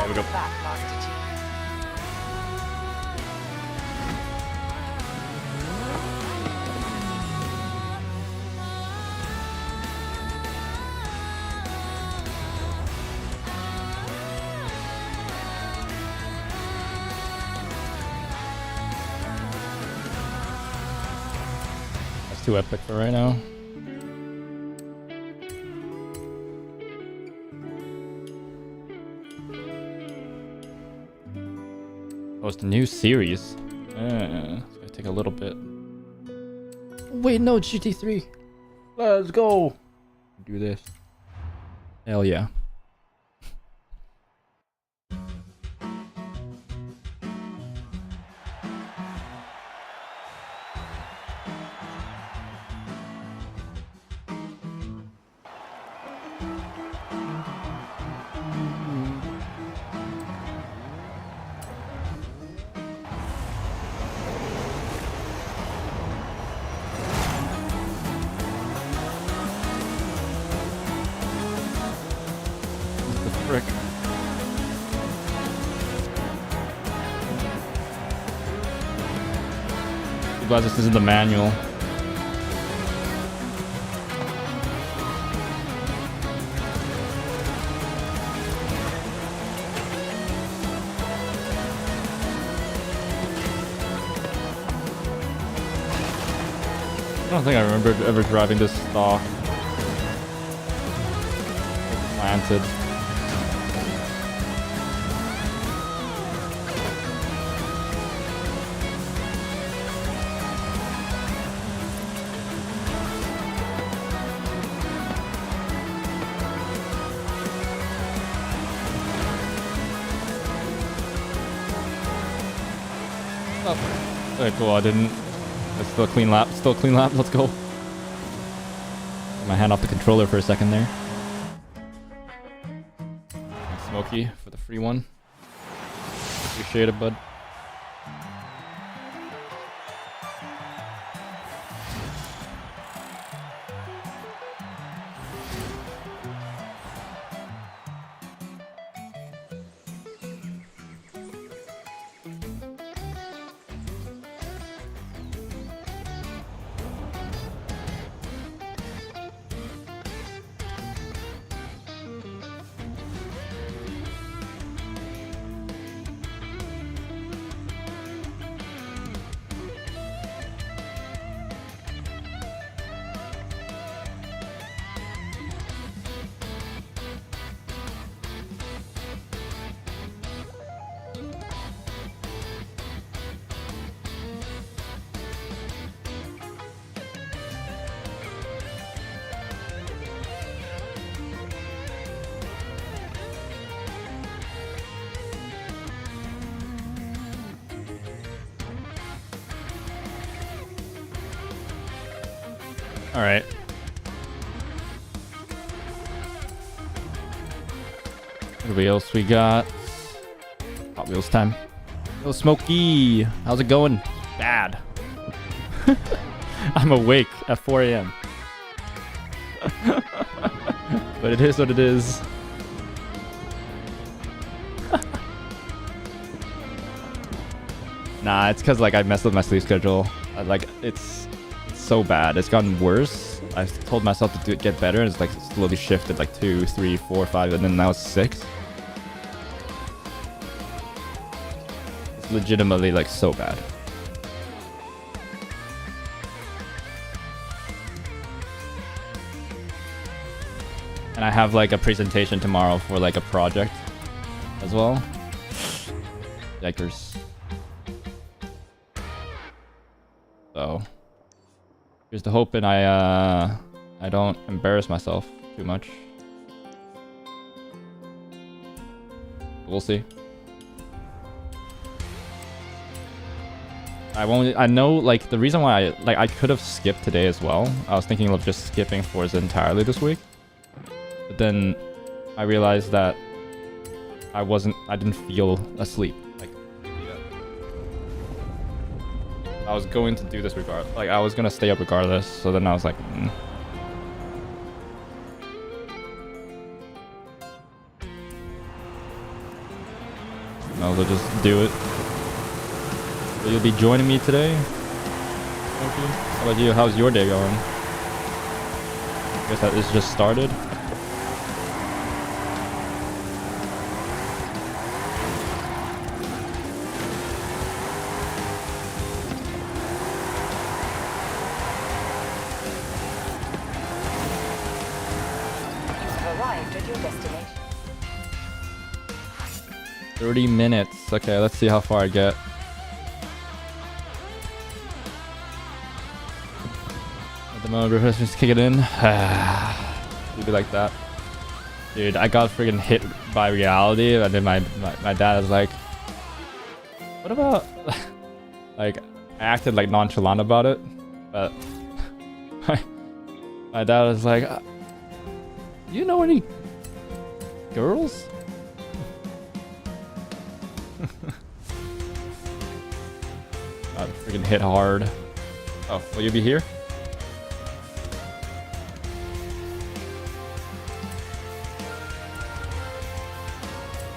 There we go. Back, Master Chief. That's too epic for right now. Oh, it's the new series. It's gonna take a little bit. Wait, no, GT3. Let's go. Do this. Hell yeah. Frick. I'm glad this isn't the manual. I don't think I remember ever driving this stock. Planted. Oh. Okay, cool. I didn't. It's still a clean lap. Still a clean lap. Let's go. Get my hand off the controller for a second there. Thanks, Smokey, for the free one. Appreciate it, bud. All right. What else we got? Hot Wheels time. Yo, Smokey, how's it going? Bad. I'm awake at 4 a.m. But it is what it is. Nah, it's because like I messed with my sleep schedule. It's so bad. It's gotten worse. I told myself to get better, and it's like slowly shifted like 2, 3, 4, 5, and then now it's 6. It's legitimately like so bad. And I have like a presentation tomorrow for like a project as well. Yikers. So here's to hoping I don't embarrass myself too much. We'll see. I know like the reason why I could have skipped today as well. I was thinking of just skipping Forza entirely this week. But then I realized that I didn't feel asleep. Like I was going to do this regardless. Like I was gonna stay up regardless. So then I was like, I'll just do it. So you'll be joining me today. Thank you. How about you? How's your day going? I guess that is just started. Arrived at your destination. 30 minutes. Okay, let's see how far I get. At the moment, let's just kick it in. You'd be like that. Dude, I got friggin' hit by reality, and then my dad was like, what about... like, I acted like nonchalant about it, but... my dad was like, do you know any girls? Got freaking hit hard. Oh, will you be here?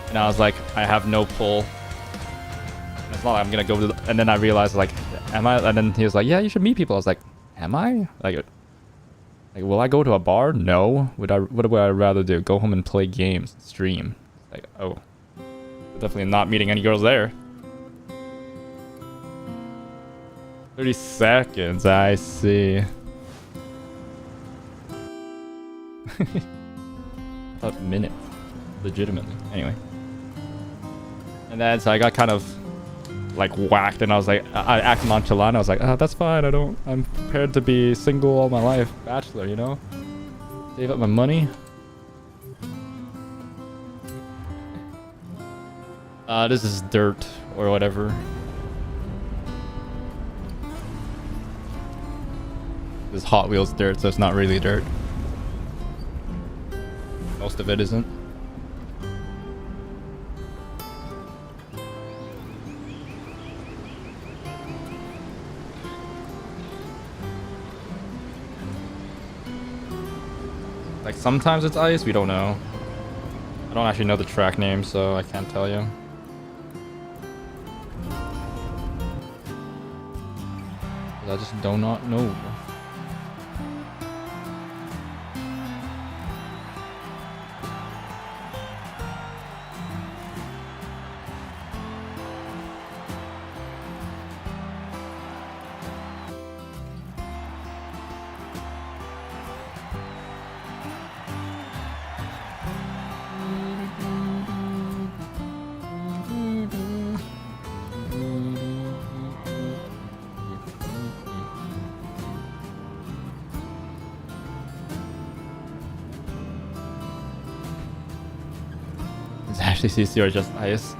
And I was like, I have no pull. It's not like I'm gonna go to the, and then I realized like, am I? And then he was like, yeah, you should meet people. I was like, am I? Like, will I go to a bar? No. What would I rather do? Go home and play games, stream. Like, oh, definitely not meeting any girls there. 30 seconds, I see. A minute, legitimately. Anyway, and then so I got kind of like whacked, and I was like, I acted nonchalant. I was like, that's fine. I'm prepared to be single all my life, bachelor, you know. Save up my money. This is dirt or whatever. This is Hot Wheels dirt, so it's not really dirt. Most of it isn't. Like sometimes it's ice, we don't know. I don't actually know the track name, so I can't tell you. I just do not know. Actually, CC or just ice?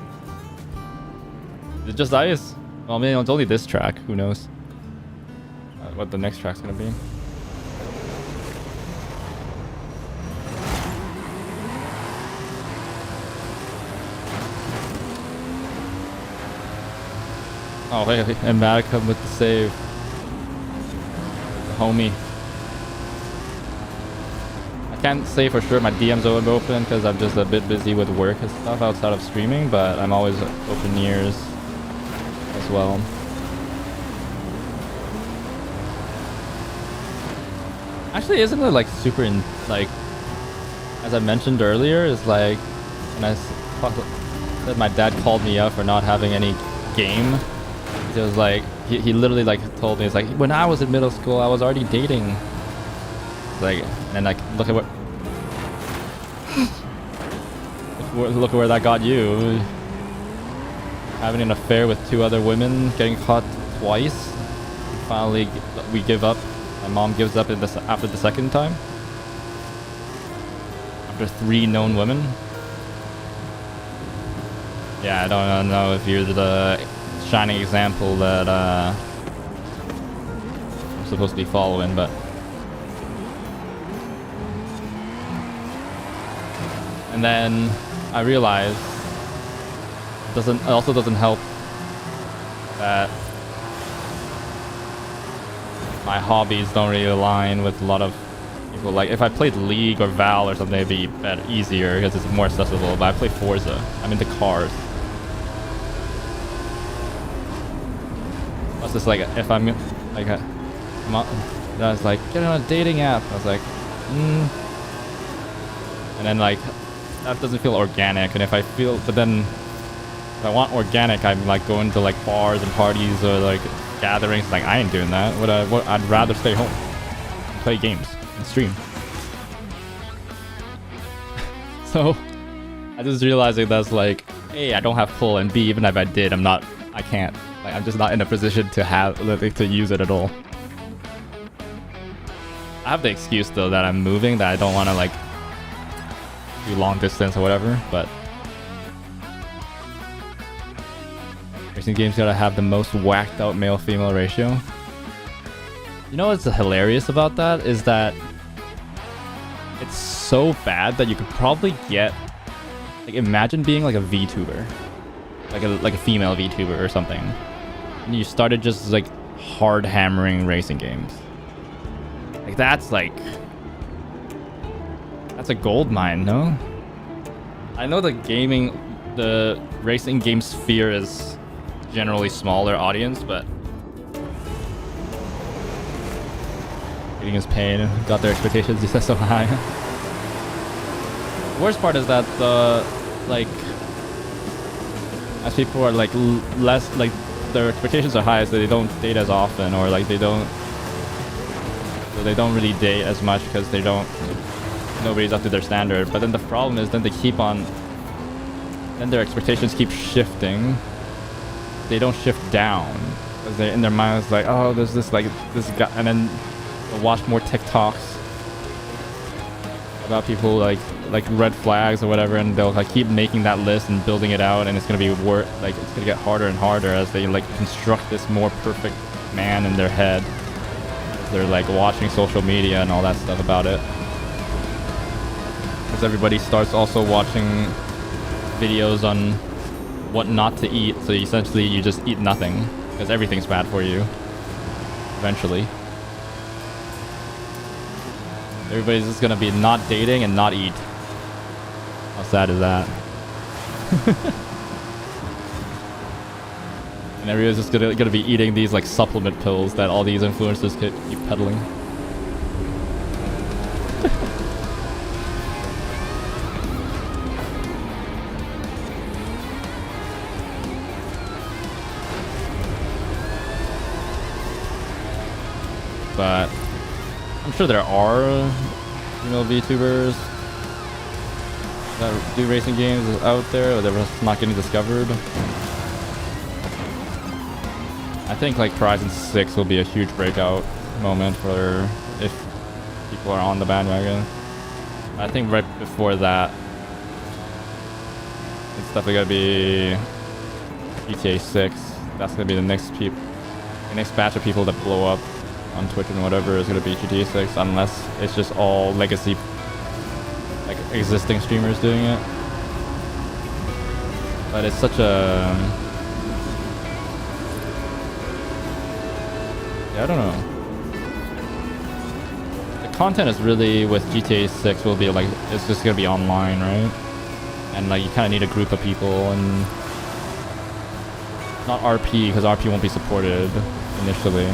Is it just ice? Well, I mean, it's only this track. Who knows what the next track's gonna be? Oh, hey, and Madicum with the save. Homie. I can't say for sure my DMs are open because I'm just a bit busy with work and stuff outside of streaming, but I'm always open ears as well. Actually, isn't it like super like, as I mentioned earlier, is like when I said my dad called me up for not having any game. It was like he literally like told me, it's like, when I was in middle school I was already dating. Like, and like, look at what look at where that got you. Having an affair with 2 other women, getting caught twice. Finally, we give up. My mom gives up after the second time. After 3 known women. Yeah, I don't know if you're the shining example that I'm supposed to be following, but and then I realized it also doesn't help that my hobbies don't really align with a lot of people. Like if I played League or Val or something, it'd be easier because it's more accessible, but I play Forza. I'm into cars. just like if I'm like I was like, get on a dating app. I was like, and then like that doesn't feel organic. And if I feel, but then if I want organic, I'm like going to like bars and parties or like gatherings. Like I ain't doing that. I'd rather stay home and play games and stream. So I just realizing that's like, A, I don't have pull, and B, even if I did, I can't. Like I'm just not in a position to use it at all. I have the excuse though that I'm moving, that I don't want to like do long distance or whatever, but racing games gotta have the most whacked out male-female ratio. You know what's hilarious about that is that it's so bad that you could probably get, like, imagine being like a VTuber, like a female VTuber or something, and you started just like hard hammering racing games. Like that's a gold mine, no? I know the racing game sphere is generally smaller audience, but reading is pain. Got their expectations set so high. The worst part is that as people are like less, like their expectations are high, so they don't date as often, or like they don't really date as much because nobody's up to their standard. But then the problem is then their expectations keep shifting. They don't shift down because in their mind it's like, oh, there's this guy, and then they'll watch more TikToks about people like red flags or whatever, and they'll like keep making that list and building it out, and it's gonna be it's gonna get harder and harder as they like construct this more perfect man in their head. They're like watching social media and all that stuff about it, because everybody starts also watching videos on what not to eat, so essentially you just eat nothing because everything's bad for you eventually. Everybody's just gonna be not dating and not eat. How sad is that? And everyone's just gonna be eating these like supplement pills that all these influencers keep peddling. But I'm sure there are female VTubers that do racing games out there, or they're just not getting discovered. I think like Horizon 6 will be a huge breakout moment for if people are on the bandwagon. I think right before that, it's definitely gonna be GTA 6. That's gonna be the next batch of people that blow up on Twitch and whatever is gonna be GTA 6, unless it's just all legacy, like existing streamers doing it. But it's such a, yeah, I don't know. The content is really with GTA 6 will be like, it's just gonna be online, right? And like you kind of need a group of people, and not RP, because RP won't be supported initially.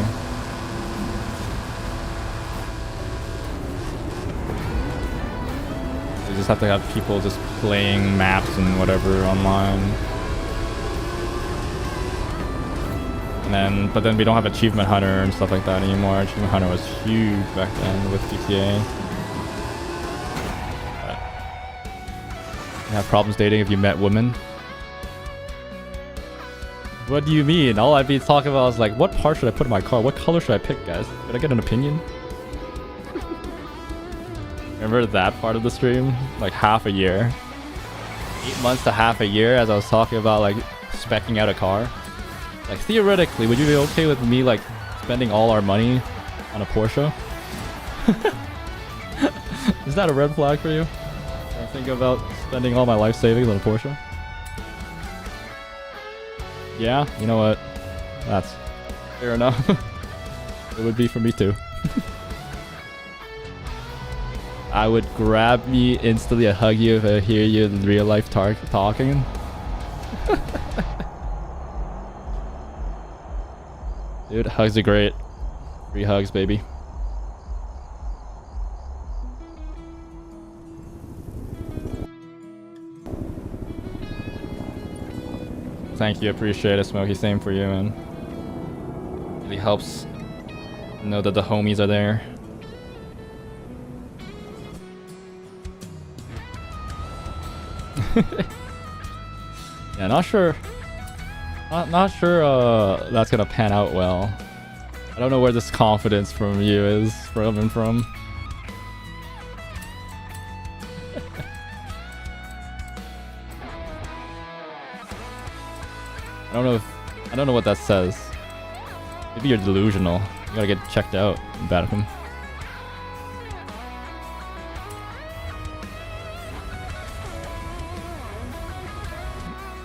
You just have to have people just playing maps and whatever online. But then we don't have Achievement Hunter and stuff like that anymore. Achievement Hunter was huge back then with GTA. But you have problems dating if you met women? What do you mean? All I'd be talking about is like, what part should I put in my car? What color should I pick, guys? Did I get an opinion? Remember that part of the stream? Like half a year. 8 months to half a year as I was talking about like speccing out a car. Like theoretically, would you be okay with me like spending all our money on a Porsche? Is that a red flag for you? I think about spending all my life savings on a Porsche? Yeah, you know what? That's fair enough. It would be for me too. I would grab me instantly and hug you if I hear you in real life talking. Dude, hugs are great. Free hugs, baby. Thank you, appreciate it, Smokey. Same for you, man. Really helps know that the homies are there. Yeah, not sure. Not sure that's gonna pan out well. I don't know where this confidence from you is coming from. I don't know what that says. Maybe you're delusional. You gotta get checked out in Vatican.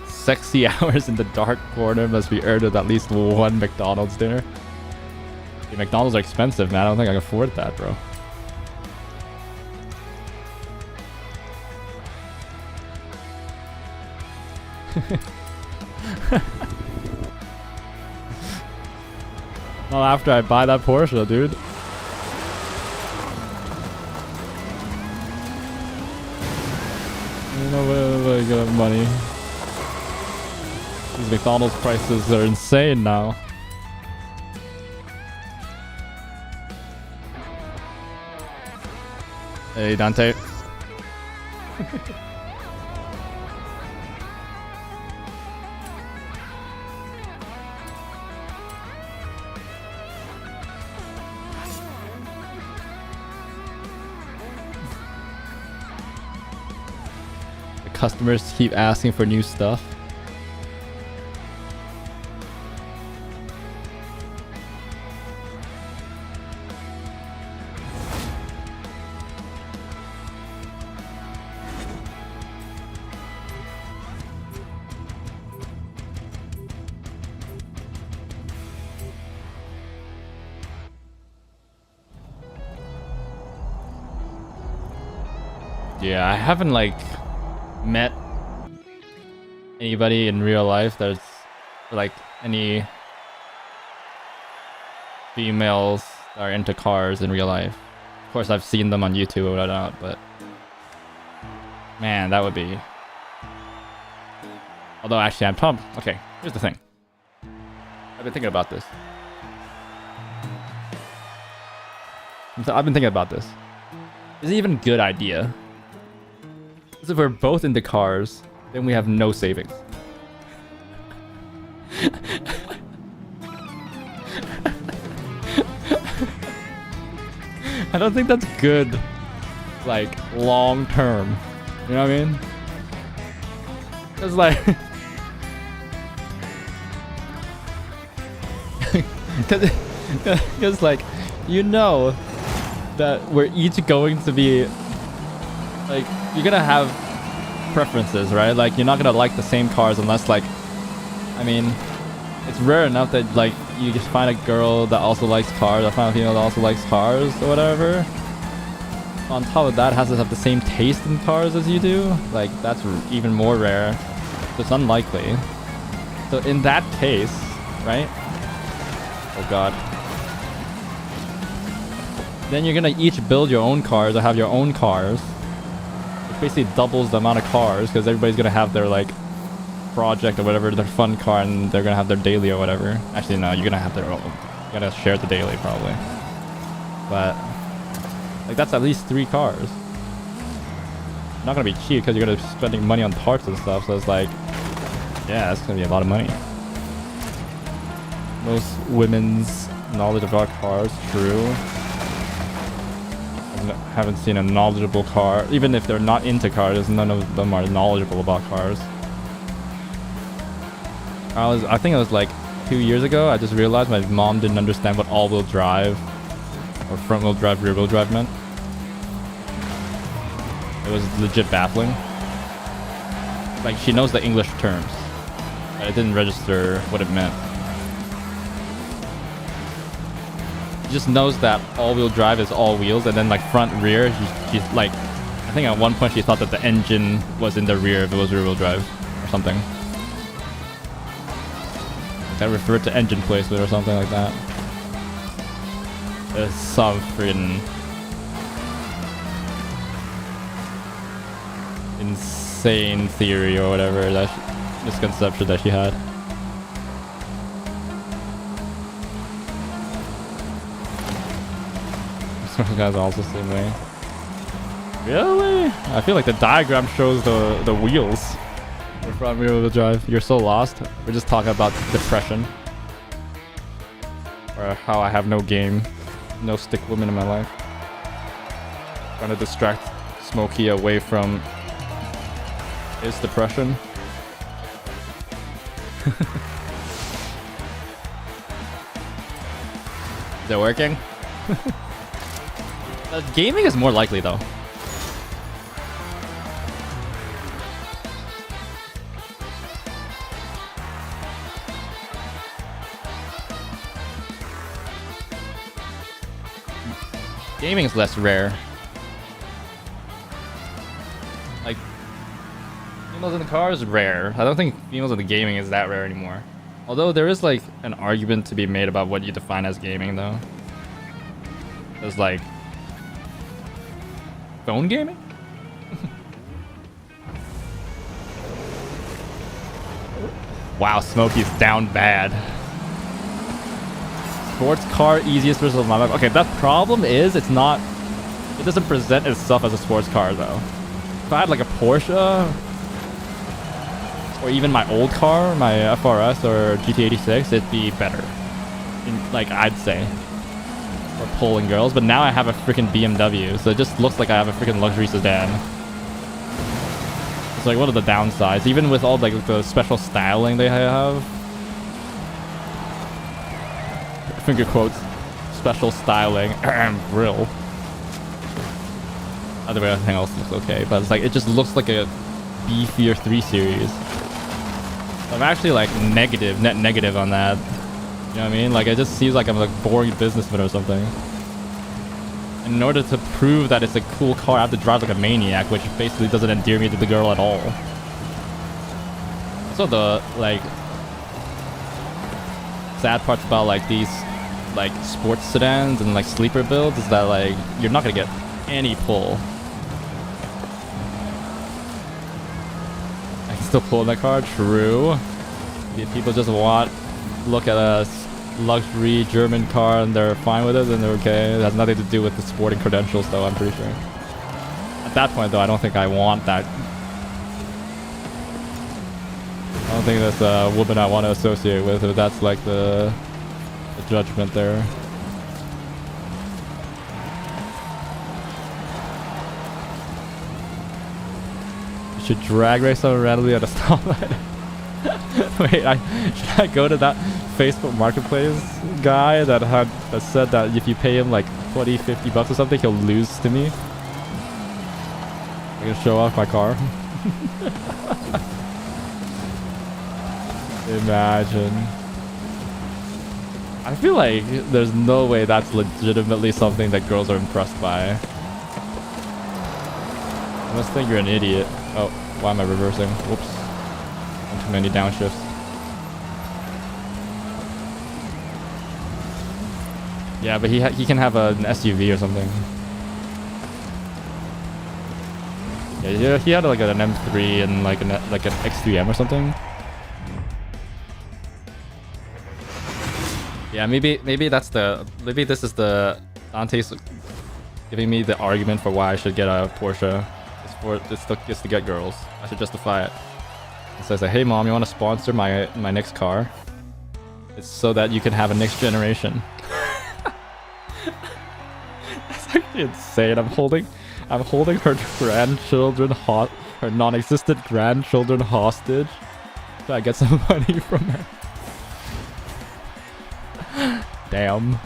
Sexy hours in the dark corner must be earned with at least one McDonald's dinner. Dude, McDonald's are expensive, man. I don't think I can afford that, bro. Not after I buy that Porsche, dude. You know what I got money. These McDonald's prices are insane now. Hey, Dante. The customers keep asking for new stuff. Yeah, I haven't like met anybody in real life that's like any females that are into cars in real life. Of course, I've seen them on YouTube or whatnot, but man, that would be. Although actually, I'm probably okay. Here's the thing. I've been thinking about this. I've been thinking about this. Is it even a good idea? Because if we're both into cars, then we have no savings. I don't think that's good, like, long term. You know what I mean? It's like... Because, like, you know that we're each going to be... Like, you're gonna have preferences, right? Like, you're not gonna like the same cars unless, like... I mean, it's rare enough that, like, you just find a girl that also likes cars, or find a female that also likes cars, or whatever. On top of that, has to have the same taste in cars as you do. Like, that's even more rare. So it's unlikely. So in that case, right? Oh god. Then you're gonna each build your own cars or have your own cars. Which basically doubles the amount of cars because everybody's gonna have their, like, project or whatever, their fun car, and they're gonna have their daily or whatever. Actually, no, you're gonna have their own. You're gonna share the daily probably. But like, that's at least 3 cars. Not gonna be cheap because you're gonna be spending money on parts and stuff. So it's like, yeah, it's gonna be a lot of money. Most women's knowledge about cars, true. I haven't seen a knowledgeable car, even if they're not into cars. None of them are knowledgeable about cars. I think it was like 2 years ago. I just realized my mom didn't understand what all-wheel drive or front-wheel drive, rear-wheel drive meant. It was legit baffling. Like, she knows the English terms, but it didn't register what it meant. She just knows that all-wheel drive is all wheels, and then like front, rear. She's like, I think at one point she thought that the engine was in the rear if it was rear-wheel drive or something. That referred to engine placement or something like that. There's some freaking insane theory or whatever, that misconception that she had. This guy's also the same way. Really? I feel like the diagram shows the wheels. The front wheel drive. You're so lost. We're just talking about depression. Or how I have no game. No stick women in my life. Trying to distract Smokey away from his depression. Is it working? Gaming is more likely though. Gaming is less rare. Like, females in the car is rare. I don't think females in the gaming is that rare anymore. Although there is like an argument to be made about what you define as gaming though. There's like phone gaming? Wow, Smokey's down bad. Sports car easiest versus my life. Okay, that problem is it doesn't present itself as a sports car though. If I had like a Porsche or even my old car, my FRS or GT86, it'd be better. Like I'd say. Or pulling girls, but now I have a freaking BMW, so it just looks like I have a freaking luxury sedan. It's like, what are the downsides? Even with all like the special styling they have. Finger quotes, special styling, grill. Other way, everything else looks okay, but it's like it just looks like a beefier 3 Series. I'm actually like net negative on that. You know what I mean? Like it just seems like I'm like boring businessman or something. And in order to prove that it's a cool car, I have to drive like a maniac, which basically doesn't endear me to the girl at all. So the like sad parts about like these like sports sedans and like sleeper builds is that like you're not gonna get any pull. I can still pull in that car, true. People just look at a luxury German car and they're fine with it and they're okay. It has nothing to do with the sporting credentials though, I'm pretty sure. At that point though, I don't think I want that. I don't think that's a woman I want to associate with, if that's like the judgment there. You should drag race someone randomly at a stoplight. Wait, should I go to that Facebook Marketplace guy that said that if you pay him like 20-50 bucks or something, he'll lose to me? I can show off my car. Imagine. I feel like there's no way that's legitimately something that girls are impressed by. I must think you're an idiot. Oh, why am I reversing? Whoops. Too many downshifts. Yeah, but he can have an SUV or something. Yeah, he had like an M3 and like an X3M or something. Yeah, maybe this is the Dante's giving me the argument for why I should get a Porsche. It's to get girls. I should justify it. It says like, hey mom, you want to sponsor my next car? It's so that you can have a next generation. That's actually insane. I'm holding her grandchildren her non-existent grandchildren hostage. So I get some money from her. Damn.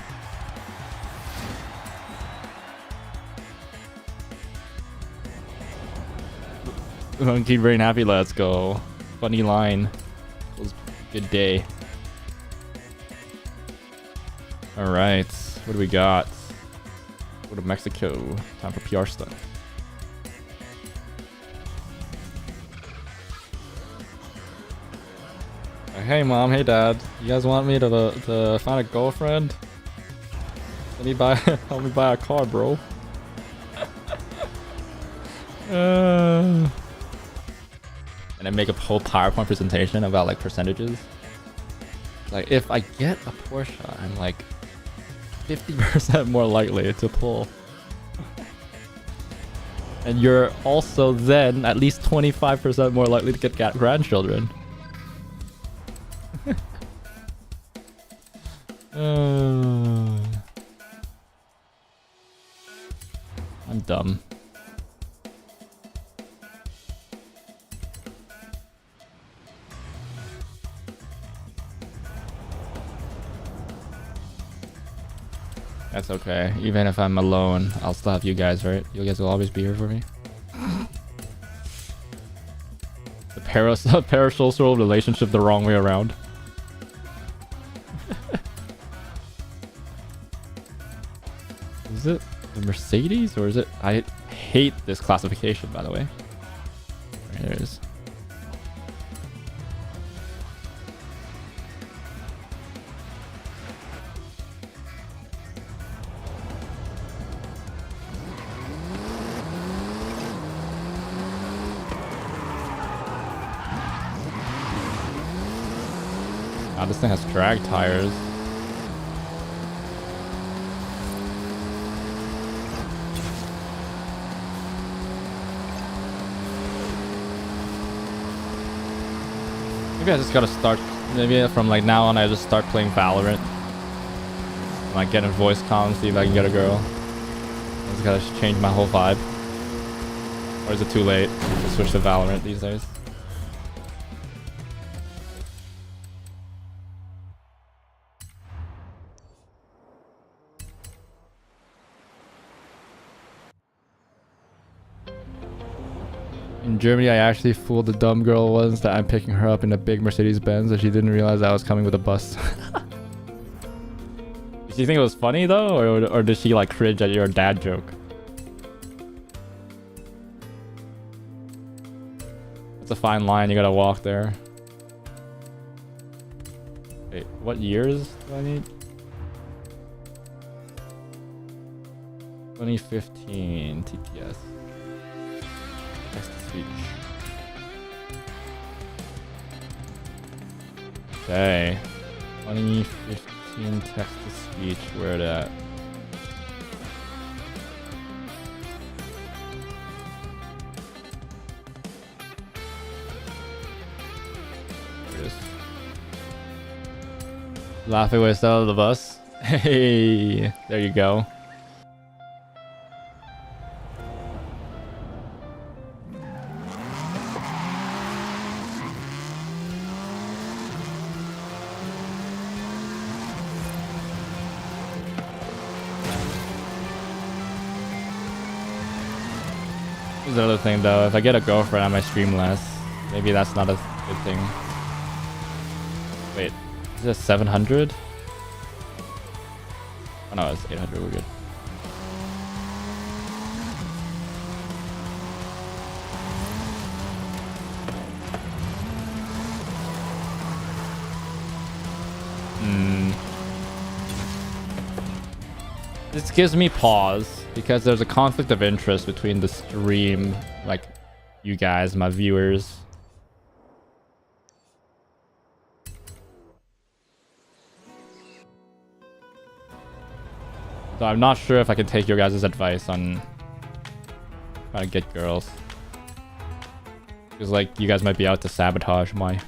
Monkey brain happy, let's go. Funny line. It was a good day. Alright, what do we got? Go to Mexico. Time for PR stuff. Hey mom, hey dad, you guys want me to find a girlfriend? Let me buy help me buy a car, bro. And then make a whole PowerPoint presentation about like percentages. Like if I get a Porsche, I'm like 50% more likely to pull. And you're also then at least 25% more likely to get grandchildren. I'm dumb. That's okay. Even if I'm alone, I'll still have you guys, right? You guys will always be here for me. The parasocial relationship the wrong way around. Is it the Mercedes or is it? I hate this classification, by the way. Right, there it is. Wow, this thing has drag tires. Maybe I just gotta start. Maybe from like now on, I just start playing Valorant. Like get in voice comms, see if I can get a girl. I just gotta change my whole vibe. Or is it too late to switch to Valorant these days? In Germany, I actually fooled the dumb girl once that I'm picking her up in a big Mercedes Benz and she didn't realize I was coming with a bus. Did she think it was funny though? Or did she like cringe at your dad joke? It's a fine line, you gotta walk there. Wait, what years do I need? 2015 TPS. Text-to-speech. Okay. 2015 text-to-speech. Where it at? There it is. Laughing way out of the bus. Hey, there you go. Here's the other thing though, if I get a girlfriend I might stream less. Maybe that's not a good thing. Wait, is it 700? Oh no, it's 800, we're good. This gives me pause because there's a conflict of interest between the stream, like you guys, my viewers. So I'm not sure if I can take your guys' advice on trying to get girls. Because like you guys might be out to sabotage my...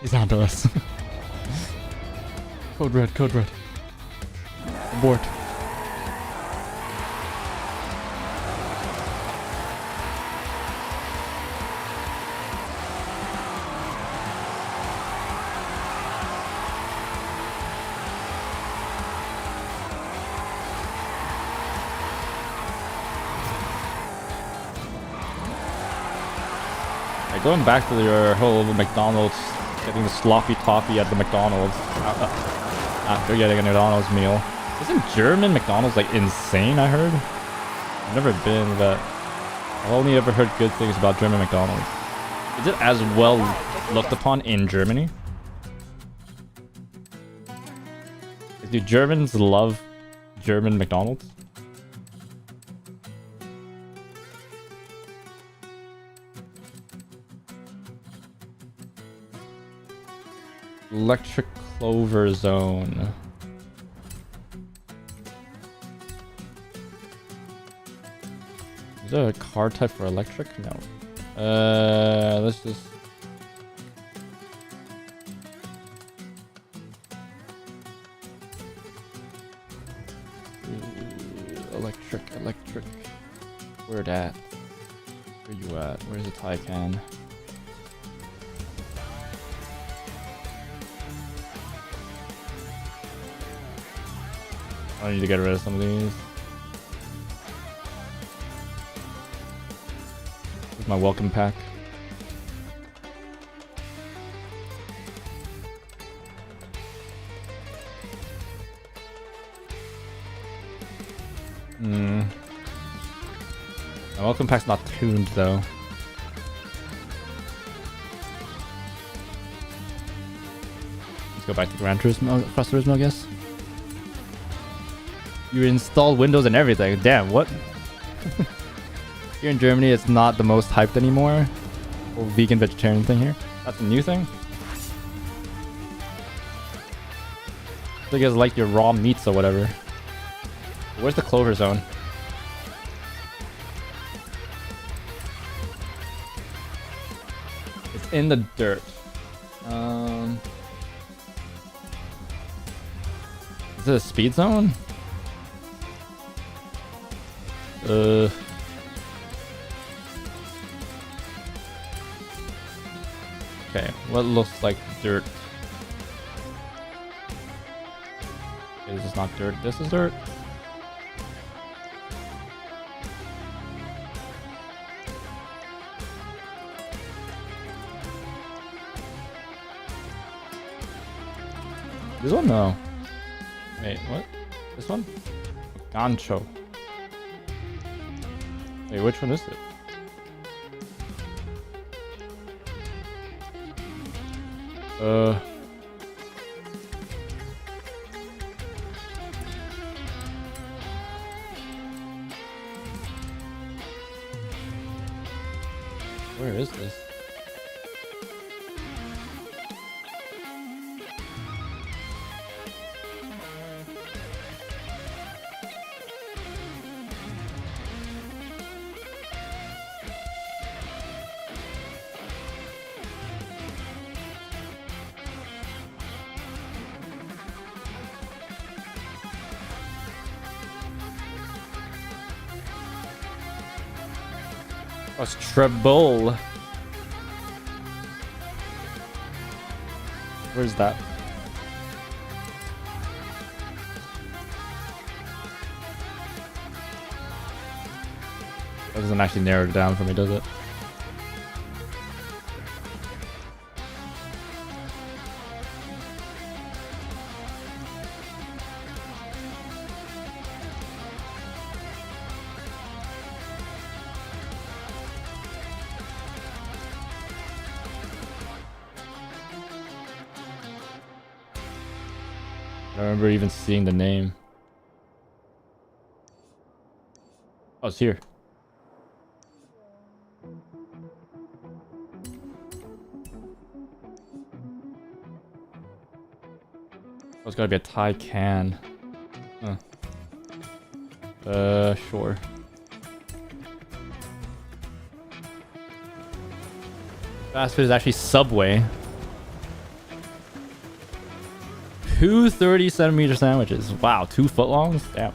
He's onto us. Code red, code red. Abort. Like, going back to your whole McDonald's, getting the sloppy toffee at the McDonald's after getting a McDonald's meal. Isn't German McDonald's like insane? I heard. I've never been, but I've only ever heard good things about German McDonald's. Is it as well looked upon in Germany? Do Germans love German McDonald's? Electric Clover Zone. Is there a car type for electric? No. Let's just... Electric. Where that? Where you at? Where's the Taycan? I need to get rid of some of these. Here's my welcome pack. My welcome pack's not tuned though. Let's go back to Gran Turismo, I guess. You install Windows and everything. Damn, what? Here in Germany, it's not the most hyped anymore. Whole vegan vegetarian thing here. That's a new thing. So you guys like your raw meats or whatever. Where's the Clover Zone? It's in the dirt. Is it a speed zone? Okay, what looks like dirt? Okay, this is not dirt. This is dirt. This one? No. Wait, what? This one? Gancho. Wait, which one is it? Where is this? That's treble. Where's that? That doesn't actually narrow it down for me, does it? I don't remember even seeing the name. Oh, it's here. Oh, it's gotta be a Taycan. Huh. Sure. Fast food is actually Subway. 2 30cm sandwiches. Wow, 2 footlongs? Damn.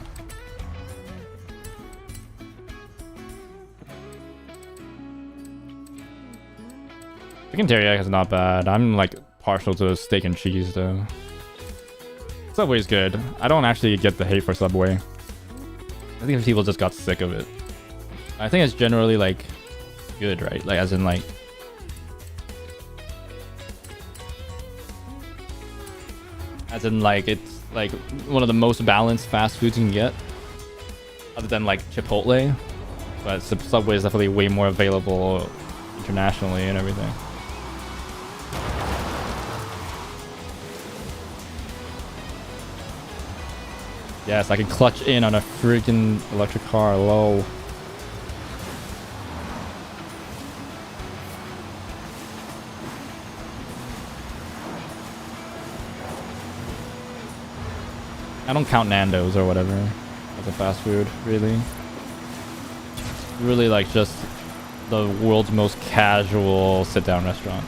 Chicken teriyaki is not bad. I'm like partial to steak and cheese though. Subway's good. I don't actually get the hate for Subway. I think people just got sick of it. I think it's generally like good, right? Like as in like as in like it's like one of the most balanced fast foods you can get, other than like Chipotle. But Subway is definitely way more available internationally and everything. Yes, I can clutch in on a freaking electric car. Lol. I don't count Nando's or whatever as a fast food, really. Really like just the world's most casual sit-down restaurant.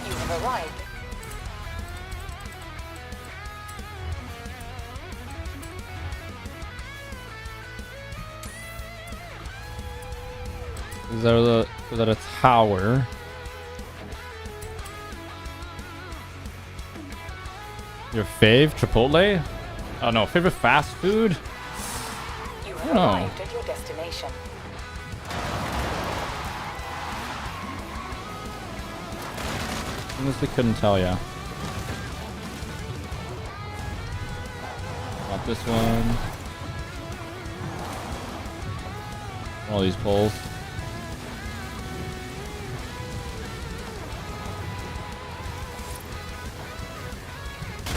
You have arrived. Is that a tower? Your fave? Chipotle? Oh no, favorite fast food? You have arrived at your destination. Honestly couldn't tell ya. Not this one. All these poles.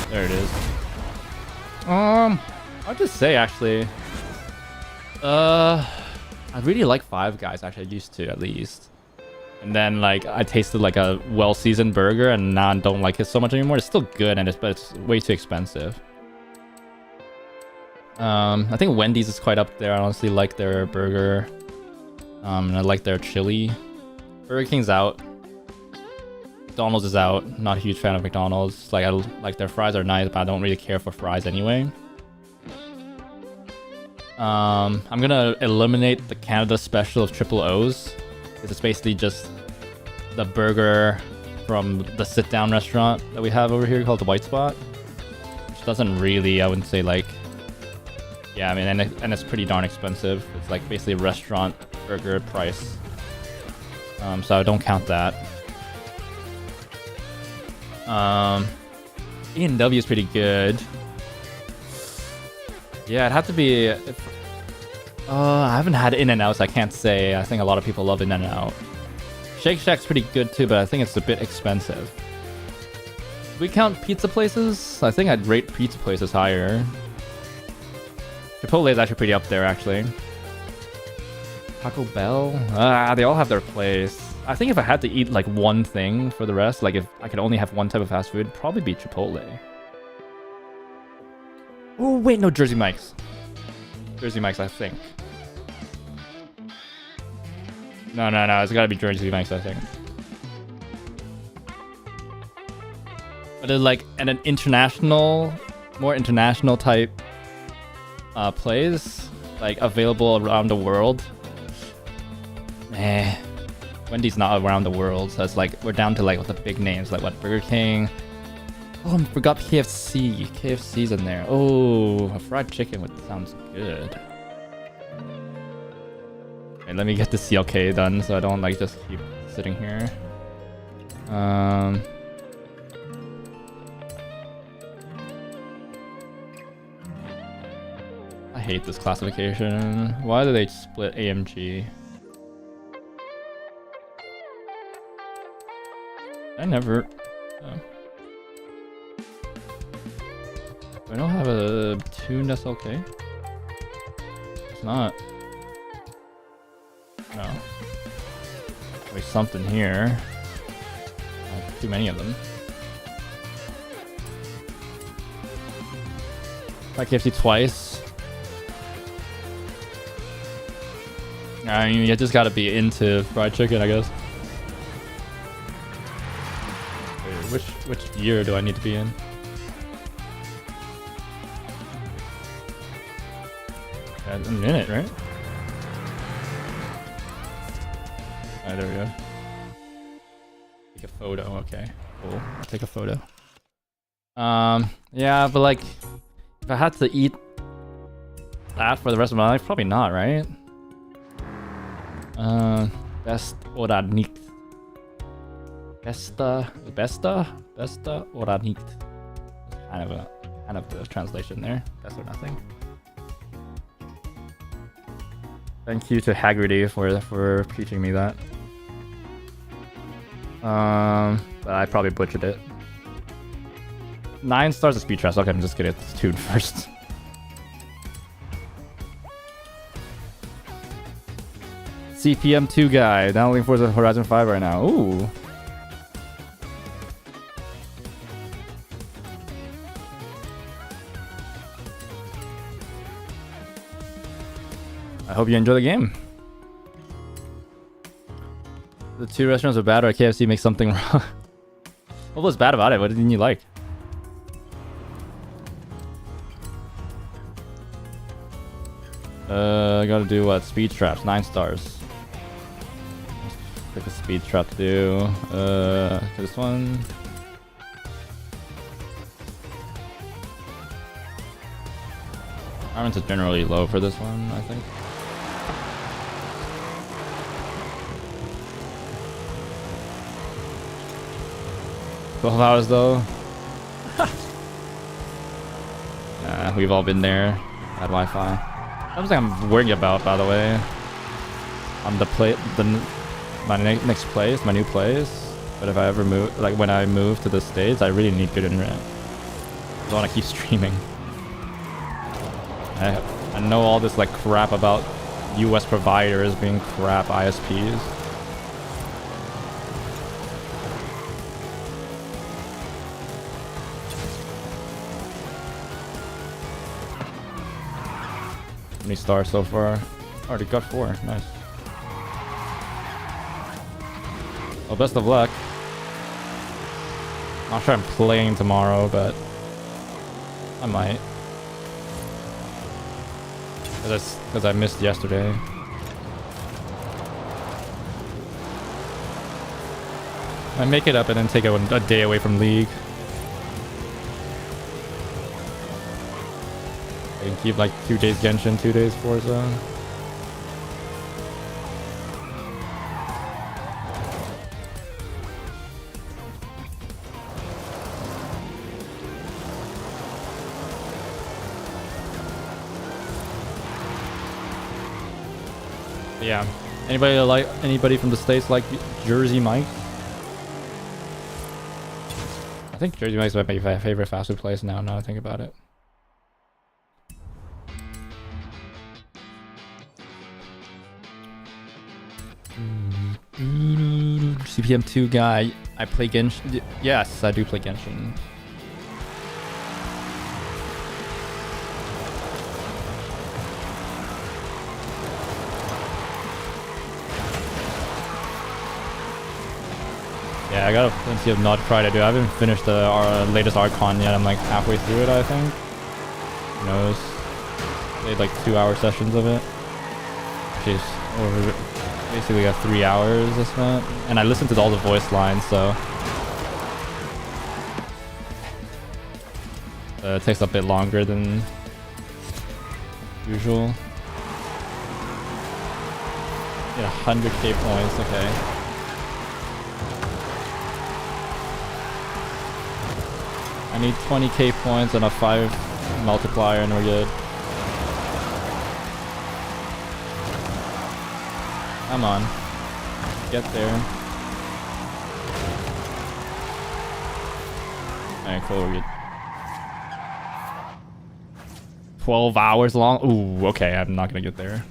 There it is. I'll just say actually, I really like Five Guys. Actually, I used to at least. And then like I tasted like a well-seasoned burger, and now I don't like it so much anymore. It's still good, but it's way too expensive. I think Wendy's is quite up there. I honestly like their burger. And I like their chili. Burger King's out. McDonald's is out. Not a huge fan of McDonald's. Like I like their fries are nice, but I don't really care for fries anyway. I'm gonna eliminate the Canada special of Triple O's. It's basically just the burger from the sit-down restaurant that we have over here called the White Spot, which doesn't really, I wouldn't say like, yeah, I mean, and it's pretty darn expensive. It's like basically a restaurant burger price. So I don't count that. A&W is pretty good. Yeah, it'd have to be. I haven't had In-N-Out, so I can't say. I think a lot of people love In-N-Out. Shake Shack's pretty good too, but I think it's a bit expensive. Do we count pizza places? I think I'd rate pizza places higher. Chipotle is actually pretty up there, actually. Taco Bell? They all have their place. I think if I had to eat like one thing for the rest, like if I could only have one type of fast food, it'd probably be Chipotle. Oh wait, no, Jersey Mike's. Jersey Mike's, I think. No, it's gotta be Jersey Mike's, I think. But it's like at an international, more international type plays, like available around the world. Wendy's not around the world, so it's like we're down to like the big names, like what, Burger King. Oh, I forgot KFC. KFC's in there. Oh, a fried chicken sounds good. Okay, let me get the CLK done so I don't like just keep sitting here. I hate this classification. Why do they split AMG? I never... Oh. I don't have a tuned SLK. It's not. No. There's something here. Too many of them. Tried KFC twice. I mean, you just gotta be into fried chicken, I guess. Wait, which year do I need to be in? A minute, right? Alright, there we go. Take a photo, okay. Cool. I'll take a photo. Yeah, but like, if I had to eat that for the rest of my life, probably not, right? Best oder nicht. Besta oder nicht. Kind of the translation there. Best or nothing. Thank you to Haggerty for teaching me that. But I probably butchered it. 9 stars of speed traps. Okay, I'm just gonna tune first. CPM2 guy, downloading Forza Horizon 5 right now. Ooh. I hope you enjoy the game. The 2 restaurants are bad, or KFC makes something wrong. What was bad about it? What didn't you like? I gotta do what? Speed traps, 9 stars. Pick a speed trap to do. This one. Requirements are generally low for this one, I think. $12 though. We've all been there. Bad Wi-Fi. Something I'm worrying about, by the way. On my next place, my new place. But if I ever move, like when I move to the States, I really need good internet. I don't want to keep streaming. I know all this like crap about US providers being crap ISPs. How many stars so far? Already got 4. Nice. Well, best of luck. Not sure I'm playing tomorrow, but I might. Because I missed yesterday. I make it up and then take a day away from League. I can keep like 2 days Genshin, 2 days Forza. Yeah. Anybody from the States like Jersey Mike? I think Jersey Mike's my favorite fast food place now I think about it. CPM2 guy. I play Genshin. Yes, I do play Genshin. Yeah, I got plenty of Not Cry to do. I haven't finished our latest Archon yet. I'm like halfway through it, I think. Who knows? Played like 2-hour sessions of it. Jeez, over basically got 3 hours this month. And I listened to all the voice lines, so it takes a bit longer than usual. Get 100k points, okay. I need 20k points and a 5 multiplier and we're good. Come on. Get there. Alright, cool, we're good. 12 hours long? Ooh, okay, I'm not gonna get there.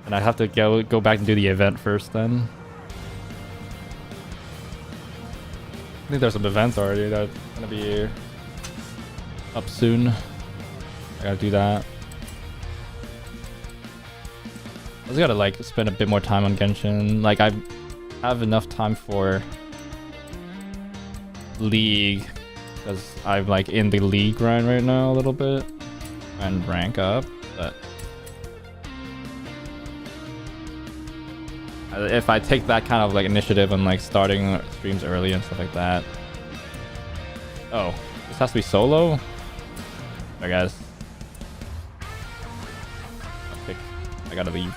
And I have to go back and do the event first then. I think there's some events already that are gonna be up soon. I gotta do that. I just gotta like spend a bit more time on Genshin. Like I have enough time for League because I'm like in the League grind right now a little bit and rank up, but if I take that kind of like initiative and like starting streams early and stuff like that, Oh, this has to be solo? I guess. I gotta leave.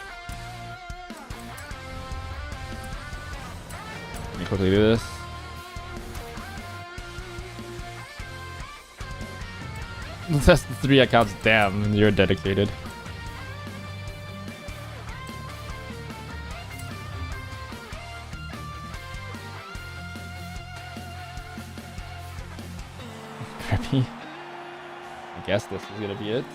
Let me quickly do this. That's the 3 accounts. Damn, you're dedicated. Preppy. I guess this is gonna be it.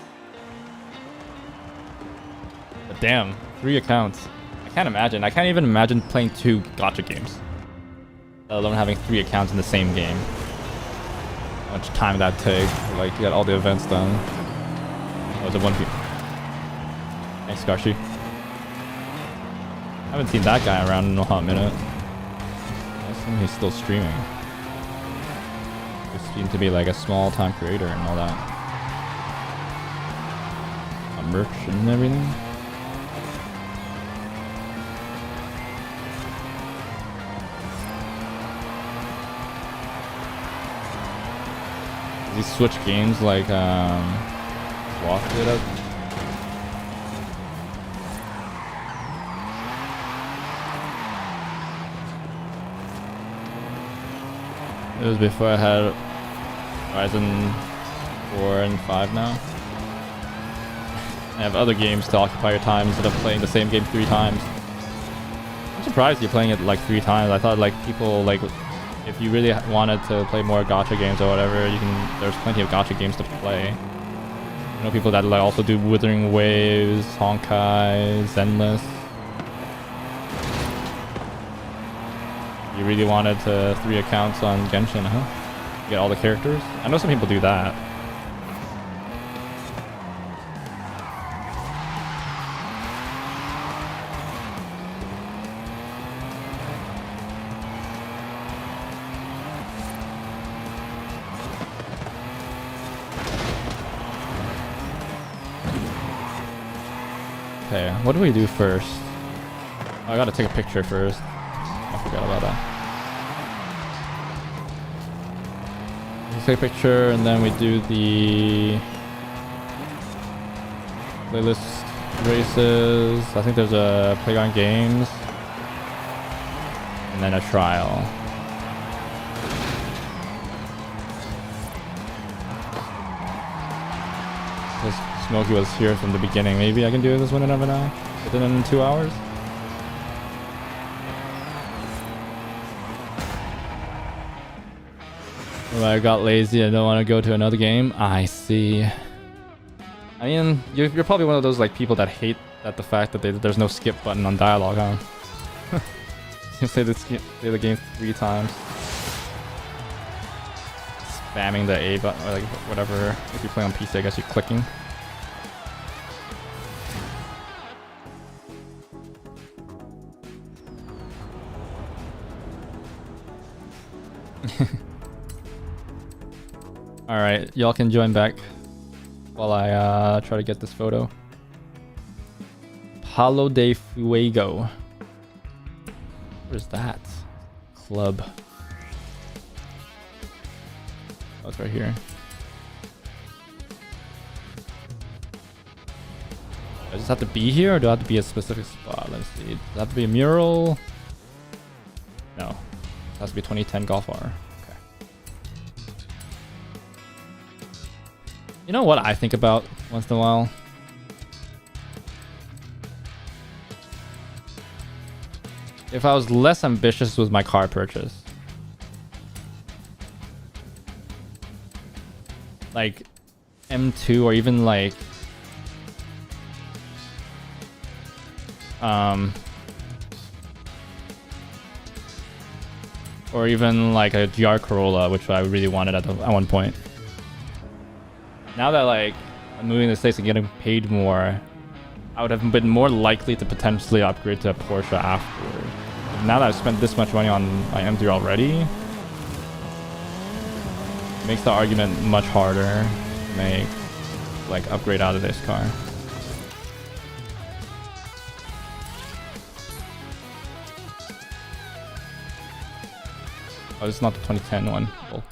But damn, 3 accounts. I can't imagine. I can't even imagine playing 2 gacha games. Let alone having 3 accounts in the same game. How much time that take, like to get all the events done. Oh, it's a 1v. Thanks, Gashi. I haven't seen that guy around in a hot minute. I assume he's still streaming. He seems to be like a small time creator and all that. Merch and everything. These switch games like Sloth did it. It was before I had Horizon 4 and 5 now. I have other games to occupy your time instead of playing the same game 3 times. I'm surprised you're playing it like 3 times. I thought like people like if you really wanted to play more gacha games or whatever, you can. There's plenty of gacha games to play. You know, people that like also do Withering Waves, Honkai, Zenless. You really wanted 3 accounts on Genshin, huh? Get all the characters. I know some people do that. Okay, what do we do first? Oh, I gotta take a picture first. I forgot about that. Let's take a picture and then we do the playlist races. I think there's a Playground Games and then a trial. Smokey was here from the beginning. Maybe I can do this one in an hour? Within 2 hours? Well, I got lazy. I don't want to go to another game. I see. I mean, you're probably one of those like people that hate that the fact that there's no skip button on dialogue, huh? You play the game 3 times. Spamming the A button or like whatever. If you play on PC, I guess you're clicking. Alright, y'all can join back while I try to get this photo. Palo de Fuego. Where's that? Club. Oh, it's right here. Do I just have to be here or do I have to be a specific spot? Let's see. Does it have to be a mural? No. It has to be 2010 Golf R. You know what I think about once in a while? If I was less ambitious with my car purchase. Like M2 or even like or even like a GR Corolla, which I really wanted at one point. Now that like I'm moving to the States and getting paid more, I would have been more likely to potentially upgrade to a Porsche afterward. Now that I've spent this much money on my M3 already, it makes the argument much harder to make like upgrade out of this car. Oh, this is not the 2010 one. Cool.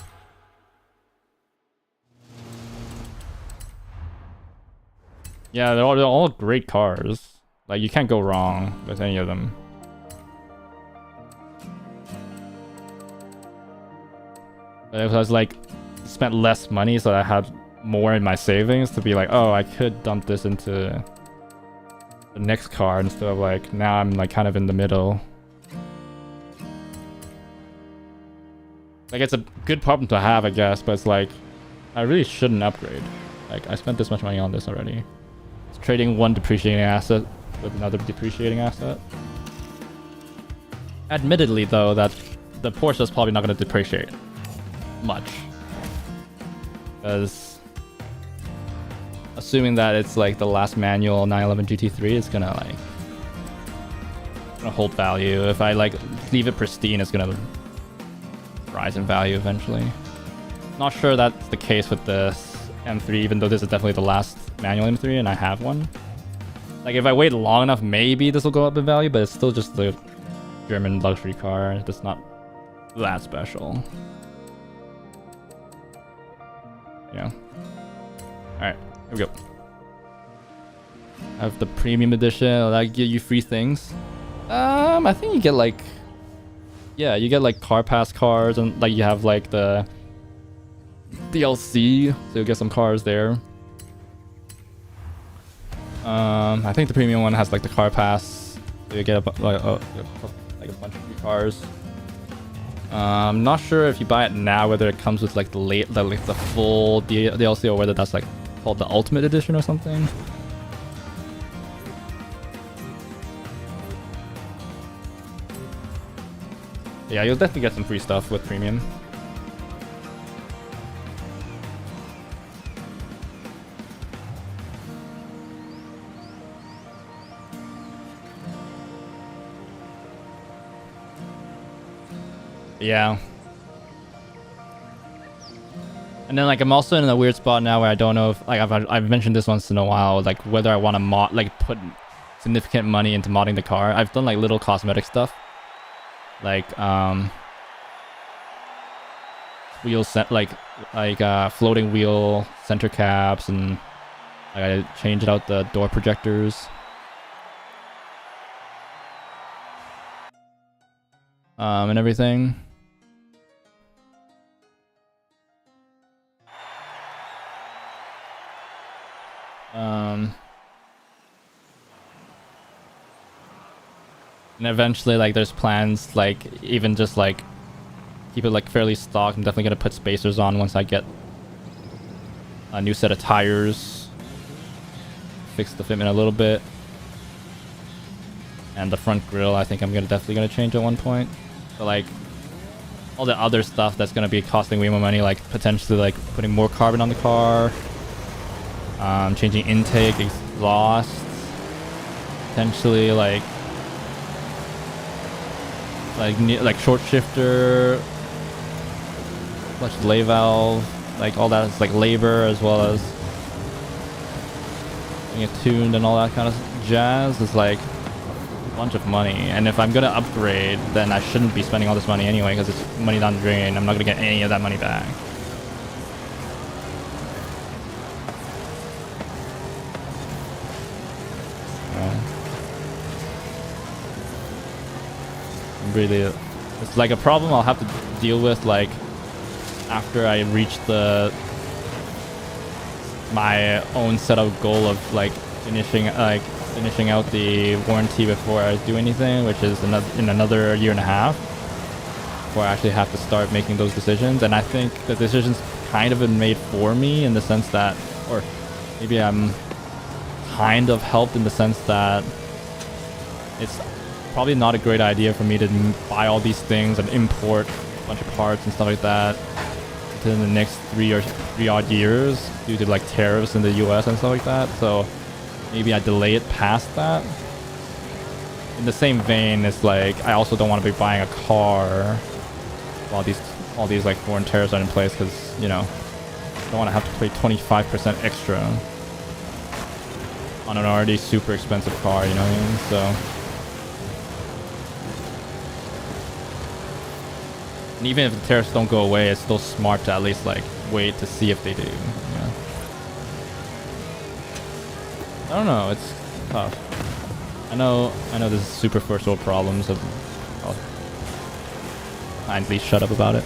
Yeah, they're all great cars. Like, you can't go wrong with any of them. But if I was like, spent less money so I had more in my savings to be like, oh, I could dump this into the next car instead of like, now I'm like kind of in the middle. Like, it's a good problem to have, I guess, but it's like, I really shouldn't upgrade. Like, I spent this much money on this already. It's trading one depreciating asset with another depreciating asset. Admittedly, though, that the Porsche is probably not going to depreciate much. Because assuming that it's like the last manual 911 GT3, it's gonna like hold value. If I like leave it pristine, it's gonna rise in value eventually. Not sure that's the case with this M3, even though this is definitely the last manual M3 and I have one. Like, if I wait long enough, maybe this will go up in value, but it's still just the German luxury car. That's not that special. Yeah. Alright, here we go. I have the premium edition. Will that give you free things? I think you get like... Yeah, you get like car pass cars, and like you have like the DLC, so you'll get some cars there. I think the premium one has like the car pass, so you get like a bunch of free cars. I'm not sure if you buy it now whether it comes with like the full DLC or whether that's like called the Ultimate Edition or something. Yeah, you'll definitely get some free stuff with premium. Yeah. And then like I'm also in a weird spot now where I don't know if like I've mentioned this once in a while, like whether I want to like put significant money into modding the car. I've done like little cosmetic stuff, like wheel set like floating wheel center caps, and like, I changed out the door projectors. And everything. And eventually, like, there's plans, like, even just, like, keep it, like, fairly stock. I'm definitely gonna put spacers on once I get a new set of tires. Fix the fitment a little bit. And the front grille, I think I'm definitely gonna change at one point. But, like, all the other stuff that's gonna be costing way more money, like, potentially, like, putting more carbon on the car. Changing intake, exhaust. Potentially, like short shifter, clutch delay valve, like all that is like labor, as well as getting it tuned and all that kind of jazz is like a bunch of money. And if I'm gonna upgrade, then I shouldn't be spending all this money anyway, because it's money down the drain. I'm not gonna get any of that money back. Really, it's like a problem I'll have to deal with, like, after I reach my own set of goal of like finishing out the warranty before I do anything, which is in another year and a half before I actually have to start making those decisions. And I think the decision's kind of been made for me, in the sense that, or maybe I'm kind of helped in the sense that it's probably not a great idea for me to buy all these things and import a bunch of parts and stuff like that within the next three odd years due to like tariffs in the US and stuff like that. So maybe I delay it past that. In the same vein, it's like I also don't want to be buying a car while all these like foreign tariffs are in place, because, you know, I don't want to have to pay 25% extra on an already super expensive car, you know what I mean? So, and even if the tariffs don't go away, it's still smart to at least like wait to see if they do. Yeah. I don't know. It's tough. I know this is super first world problems. I'll kindly shut up about it.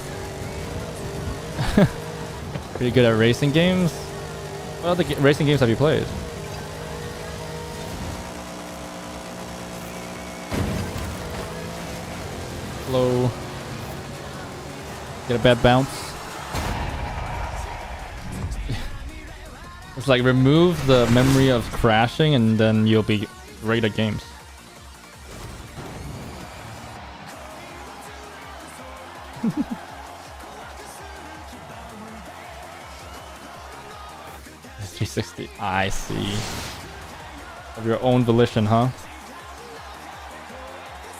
Pretty good at racing games. What other racing games have you played? Hello. Get a bad bounce. It's like remove the memory of crashing and then you'll be great at games. It's 360. I see. Of your own volition, huh?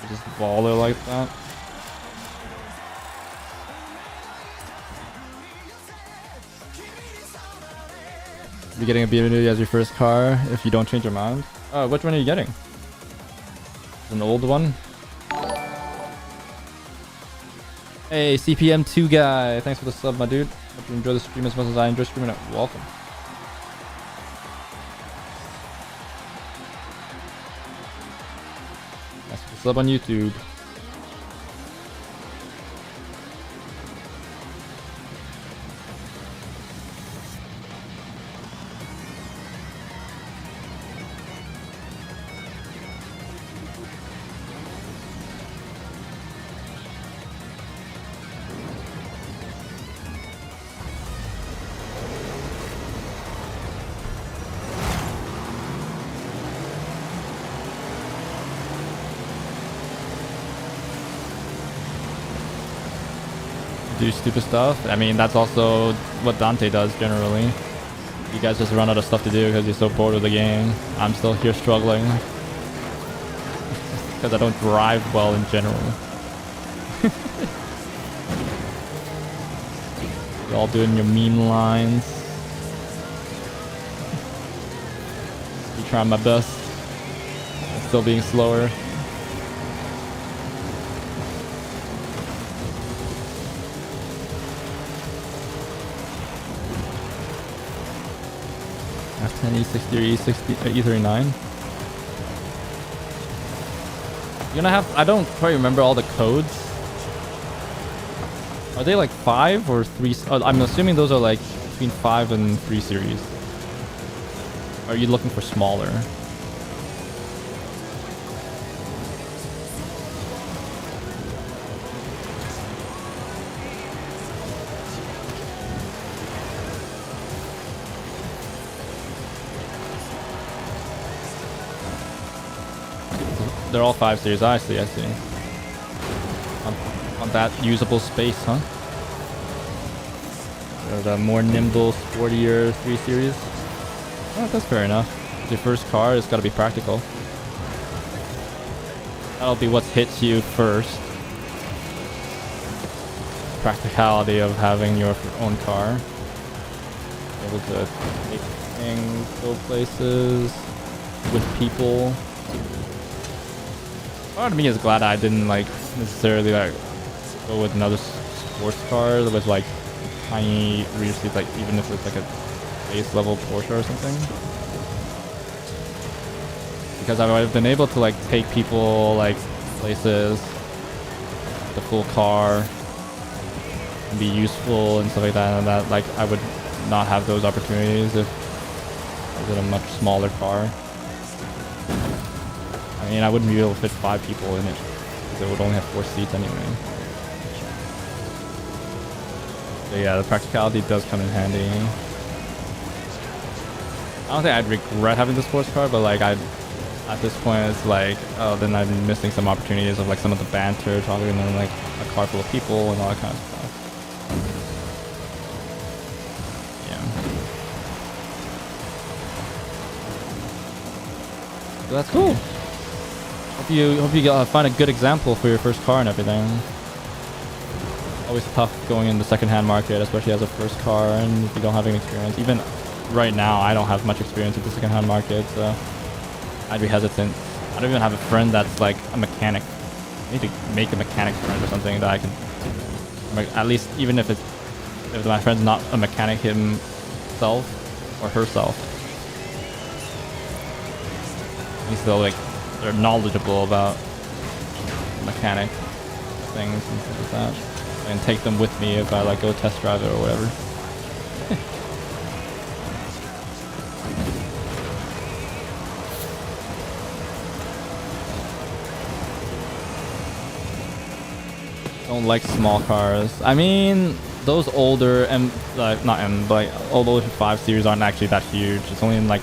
You just baller like that. You're getting a BMW as your first car if you don't change your mind. Which one are you getting? An old one? Hey, CPM2 guy. Thanks for the sub, my dude. Hope you enjoy the stream as much as I enjoy streaming it. Welcome. Thanks for the sub on YouTube. Do stupid stuff. I mean, that's also what Dante does generally. You guys just run out of stuff to do because you're so bored of the game. I'm still here struggling because I don't drive well in general. You're all doing your meme lines. You trying my best. I'm still being slower. F10, E60 or E60, E39. You're gonna have, I don't quite remember all the codes. Are they like 5 or 3? I'm assuming those are like between 5 and 3 series. Or are you looking for smaller? They're all 5 series. I see. On that usable space, huh? Or the more nimble, sportier 3 series. Oh, that's fair enough. It's your first car, it's gotta be practical. That'll be what hits you first. Practicality of having your own car. Able to take things, go places with people. Part of me is glad I didn't like necessarily like go with another sports car with like tiny rear seats, like even if it's like a base level Porsche or something, because I would have been able to like take people like places, the full car, and be useful and stuff like that, and that like I would not have those opportunities if I was in a much smaller car. I mean, I wouldn't be able to fit 5 people in it because it would only have 4 seats anyway. So yeah, the practicality does come in handy. I don't think I'd regret having the sports car, but like at this point it's like, oh, then I'm missing some opportunities of like some of the banter, talking, and then like a car full of people and all that kind of stuff. Yeah. So that's cool. Hope you find a good example for your first car and everything. Always tough going in the second-hand market, especially as a first car, and if you don't have any experience. Even right now, I don't have much experience with the second-hand market, so I'd be hesitant. I don't even have a friend that's like a mechanic. I need to make a mechanic friend or something that I can, at least even if my friend's not a mechanic himself or herself. At least they're knowledgeable about mechanic things and stuff like that. I can take them with me if I like go test drive it or whatever. Don't like small cars. I mean, those older older 5 Series aren't actually that huge. It's only in like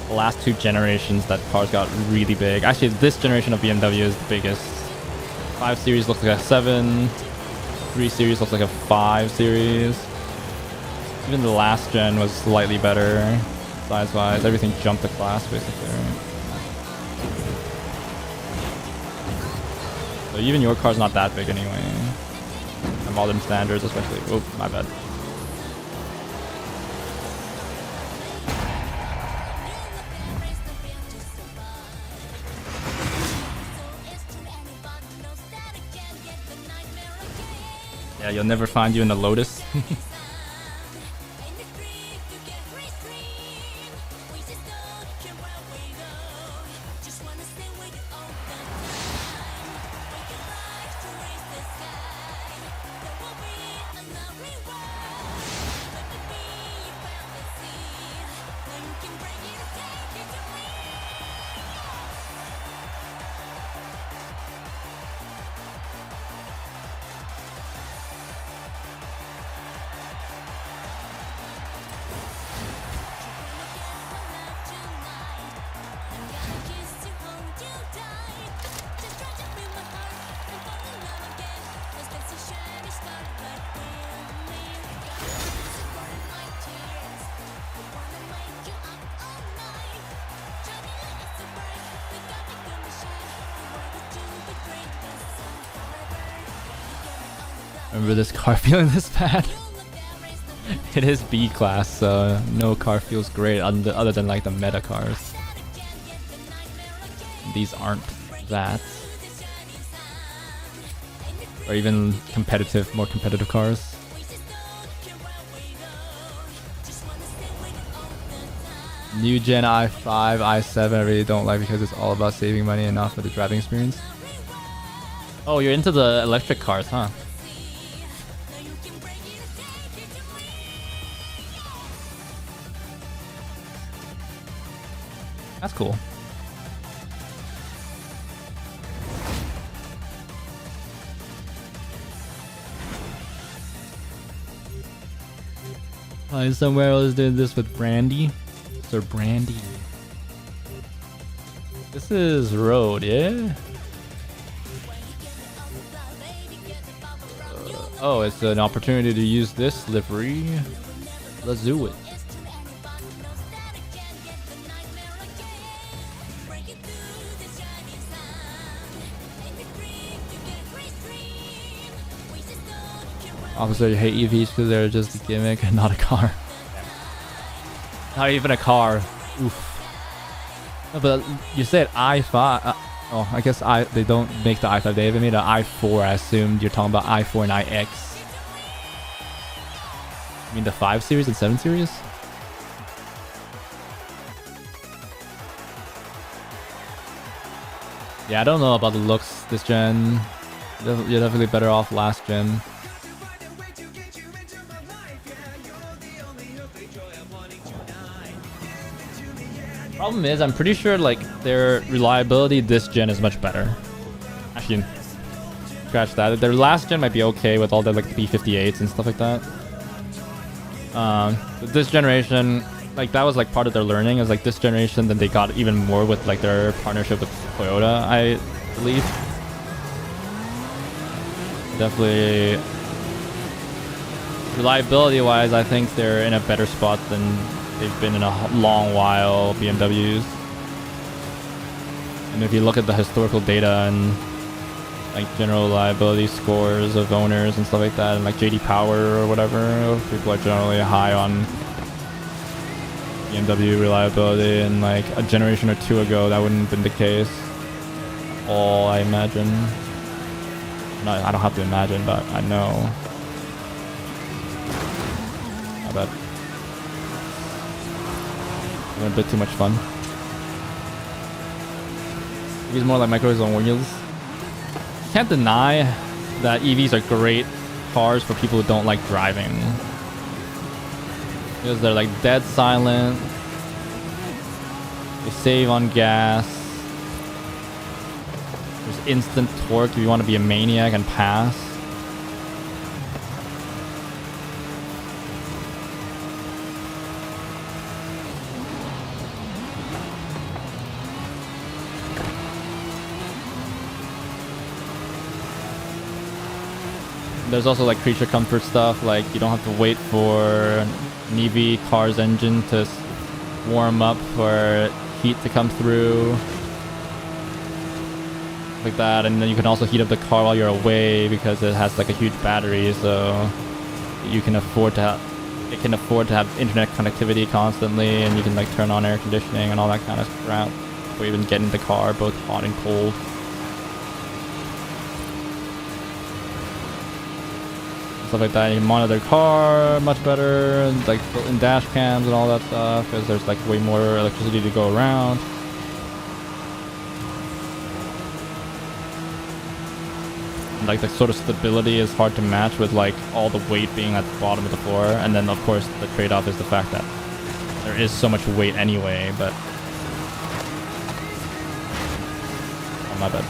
the last 2 generations that cars got really big. Actually, this generation of BMW is the biggest. 5 Series looks like a 7. 3 Series looks like a 5 Series. Even the last gen was slightly better size-wise. Everything jumped a class basically. So even your car's not that big anyway. By modern standards, especially. Oh, my bad. Yeah, you'll never find you in the Lotus. Remember this car feeling this bad? It is B class, so no car feels great other than like the meta cars. These aren't that. Or even competitive, more competitive cars. New gen i5, i7 I really don't like because it's all about saving money and not for the driving experience. Oh, you're into the electric cars, huh? That's cool. Somewhere else doing this with Brandy. Sir Brandy. This is road, yeah? Oh, it's an opportunity to use this livery. Let's do it. Officer, you hate EVs because they're just a gimmick and not a car. Not even a car. Oof. No, but you said i5. Oh, I guess they don't make the i5. They even made an i4. I assumed you're talking about i4 and iX. You mean the 5 series and 7 series? Yeah, I don't know about the looks this gen. You're definitely better off last gen. Problem is, I'm pretty sure like their reliability this gen is much better. Actually, scratch that. Their last gen might be okay with all the like B58s and stuff like that. But this generation, like that was like part of their learning. Is like this generation, then they got even more with like their partnership with Toyota, I believe. Definitely, reliability-wise, I think they're in a better spot than they've been in a long while, BMWs. And if you look at the historical data and like general reliability scores of owners and stuff like that, and like JD Power or whatever, people are generally high on BMW reliability. And like a generation or two ago, that wouldn't have been the case. All I imagine. No, I don't have to imagine, but I know. I bet. A bit too much fun. EVs more like micros on wheels. Can't deny that EVs are great cars for people who don't like driving. Because they're like dead silent. They save on gas. There's instant torque if you want to be a maniac and pass. There's also like creature comfort stuff, like you don't have to wait for an EV car's engine to warm up for heat to come through. Like that, and then you can also heat up the car while you're away because it has like a huge battery, so you can afford to have, it can afford to have internet connectivity constantly, and you can like turn on air conditioning and all that kind of crap before you even get in the car, both hot and cold. Stuff like that. You can monitor the car much better, and like built-in dash cams and all that stuff, because there's like way more electricity to go around. And, like the sort of stability is hard to match with like all the weight being at the bottom of the floor, and then of course the trade-off is the fact that there is so much weight anyway. But oh, my bad.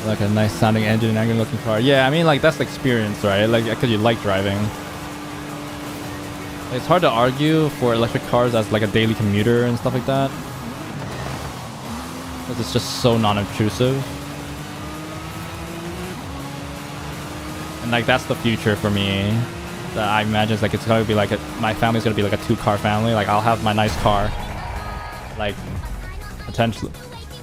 Like a nice sounding engine and angry looking car. Yeah, I mean like that's the experience, right? Like because you like driving. It's hard to argue for electric cars as like a daily commuter and stuff like that. Because it's just so non-obtrusive. And like that's the future for me. That I imagine is like it's gonna be like my family's gonna be like a 2-car family. Like I'll have my nice car. Like potentially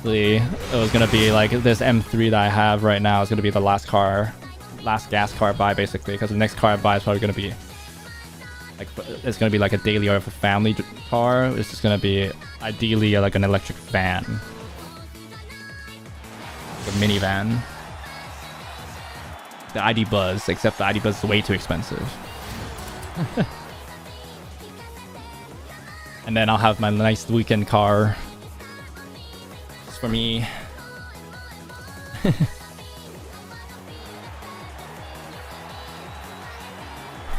it was gonna be like this M3 that I have right now is gonna be the last gas car I buy basically, because the next car I buy is probably gonna be like, it's gonna be like a daily or a family car. It's just gonna be ideally like an electric van, a minivan, the ID Buzz, except the ID Buzz is way too expensive. And then I'll have my nice weekend car for me.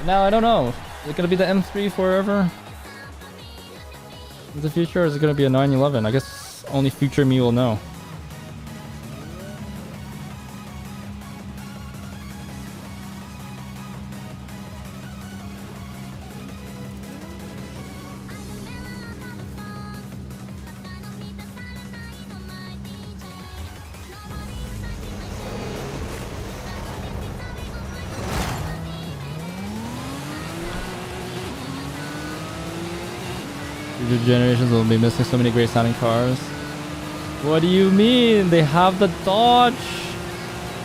Now I don't know. Is it gonna be the M3 forever in the future, or is it gonna be a 911? I guess only future me will know. Future generations will be missing so many great sounding cars. What do you mean? They have the Dodge.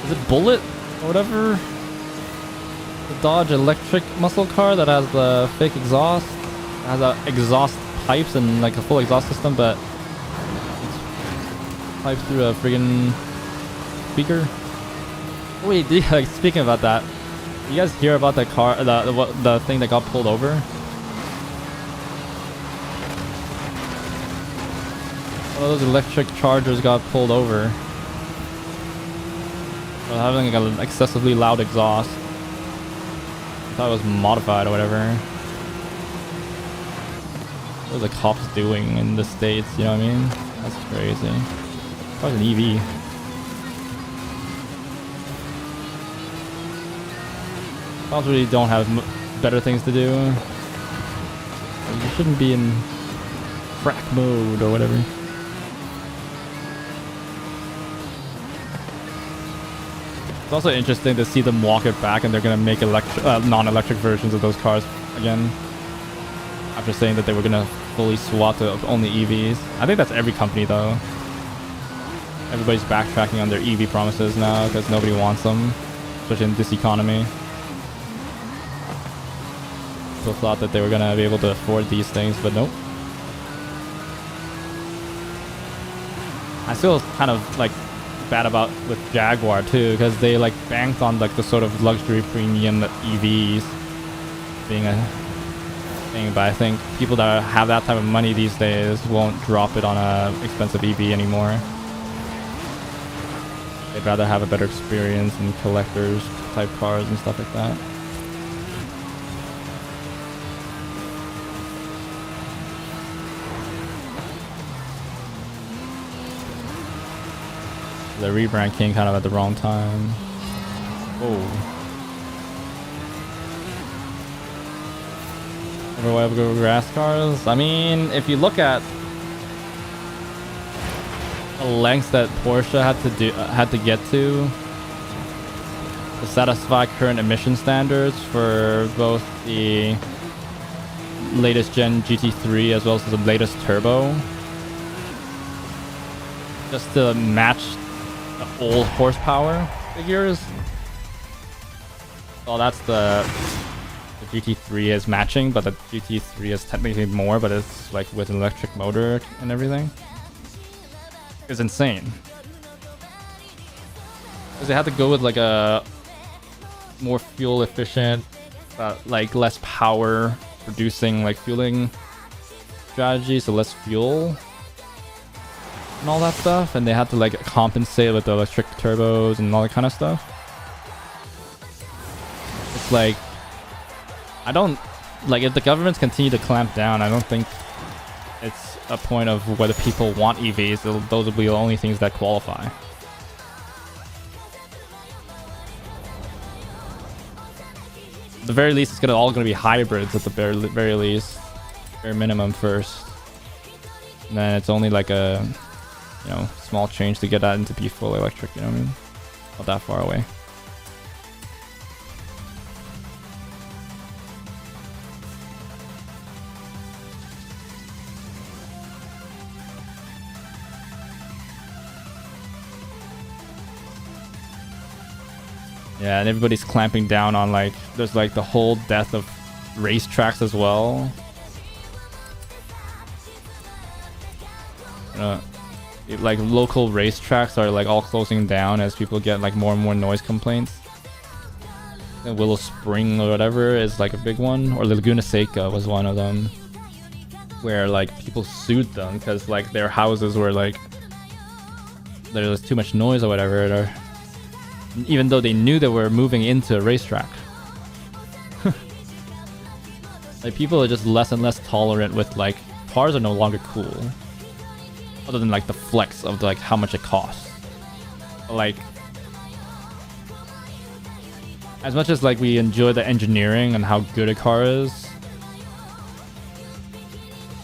Is it Bullet or whatever? The Dodge electric muscle car that has the fake exhaust. It has exhaust pipes and like a full exhaust system, but it's pipes through a friggin' speaker. Wait, like speaking about that, you guys hear about the car, the thing that got pulled over? One of those electric chargers got pulled over for having like an excessively loud exhaust. I thought it was modified or whatever. What are the cops doing in the States? You know what I mean? That's crazy. That was an EV. Cops really don't have better things to do. You shouldn't be in crack mode or whatever. It's also interesting to see them walk it back, and they're gonna make non-electric versions of those cars again. After saying that they were gonna fully swap to only EVs. I think that's every company though. Everybody's backtracking on their EV promises now because nobody wants them, especially in this economy. People thought that they were gonna be able to afford these things, but nope. I feel kind of like bad about with Jaguar too, because they like banked on like the sort of luxury premium EVs, being a thing, but I think people that have that type of money these days won't drop it on a expensive EV anymore. They'd rather have a better experience in collectors type cars and stuff like that. The rebrand came kind of at the wrong time. Oh. Ever go grass cars? I mean, if you look at the lengths that Porsche had to get to satisfy current emission standards for both the latest gen GT3 as well as the latest turbo, just to match the old horsepower figures. Well, that's the GT3 is matching, but the GT3 is technically more, but it's like with an electric motor and everything. It's insane. Because they had to go with like a more fuel efficient, like less power producing like fueling strategy, so less fuel and all that stuff, and they had to like compensate with the electric turbos and all that kind of stuff. It's like, I don't like, if the governments continue to clamp down, I don't think it's a point of whether people want EVs. Those will be the only things that qualify. At the very least, it's all gonna be hybrids at the very least, bare minimum first, and then it's only like a, you know, small change to get that into be full electric. You know what I mean? Not that far away. Yeah, and everybody's clamping down on like, there's like the whole death of racetracks as well. Like local racetracks are like all closing down as people get like more and more noise complaints. And Willow Spring or whatever is like a big one, or Laguna Seca was one of them, where like people sued them because like their houses were like, there was too much noise or whatever, even though they knew they were moving into a racetrack. Like people are just less and less tolerant with like, cars are no longer cool, other than like the flex of like how much it costs. But, like, as much as like we enjoy the engineering and how good a car is,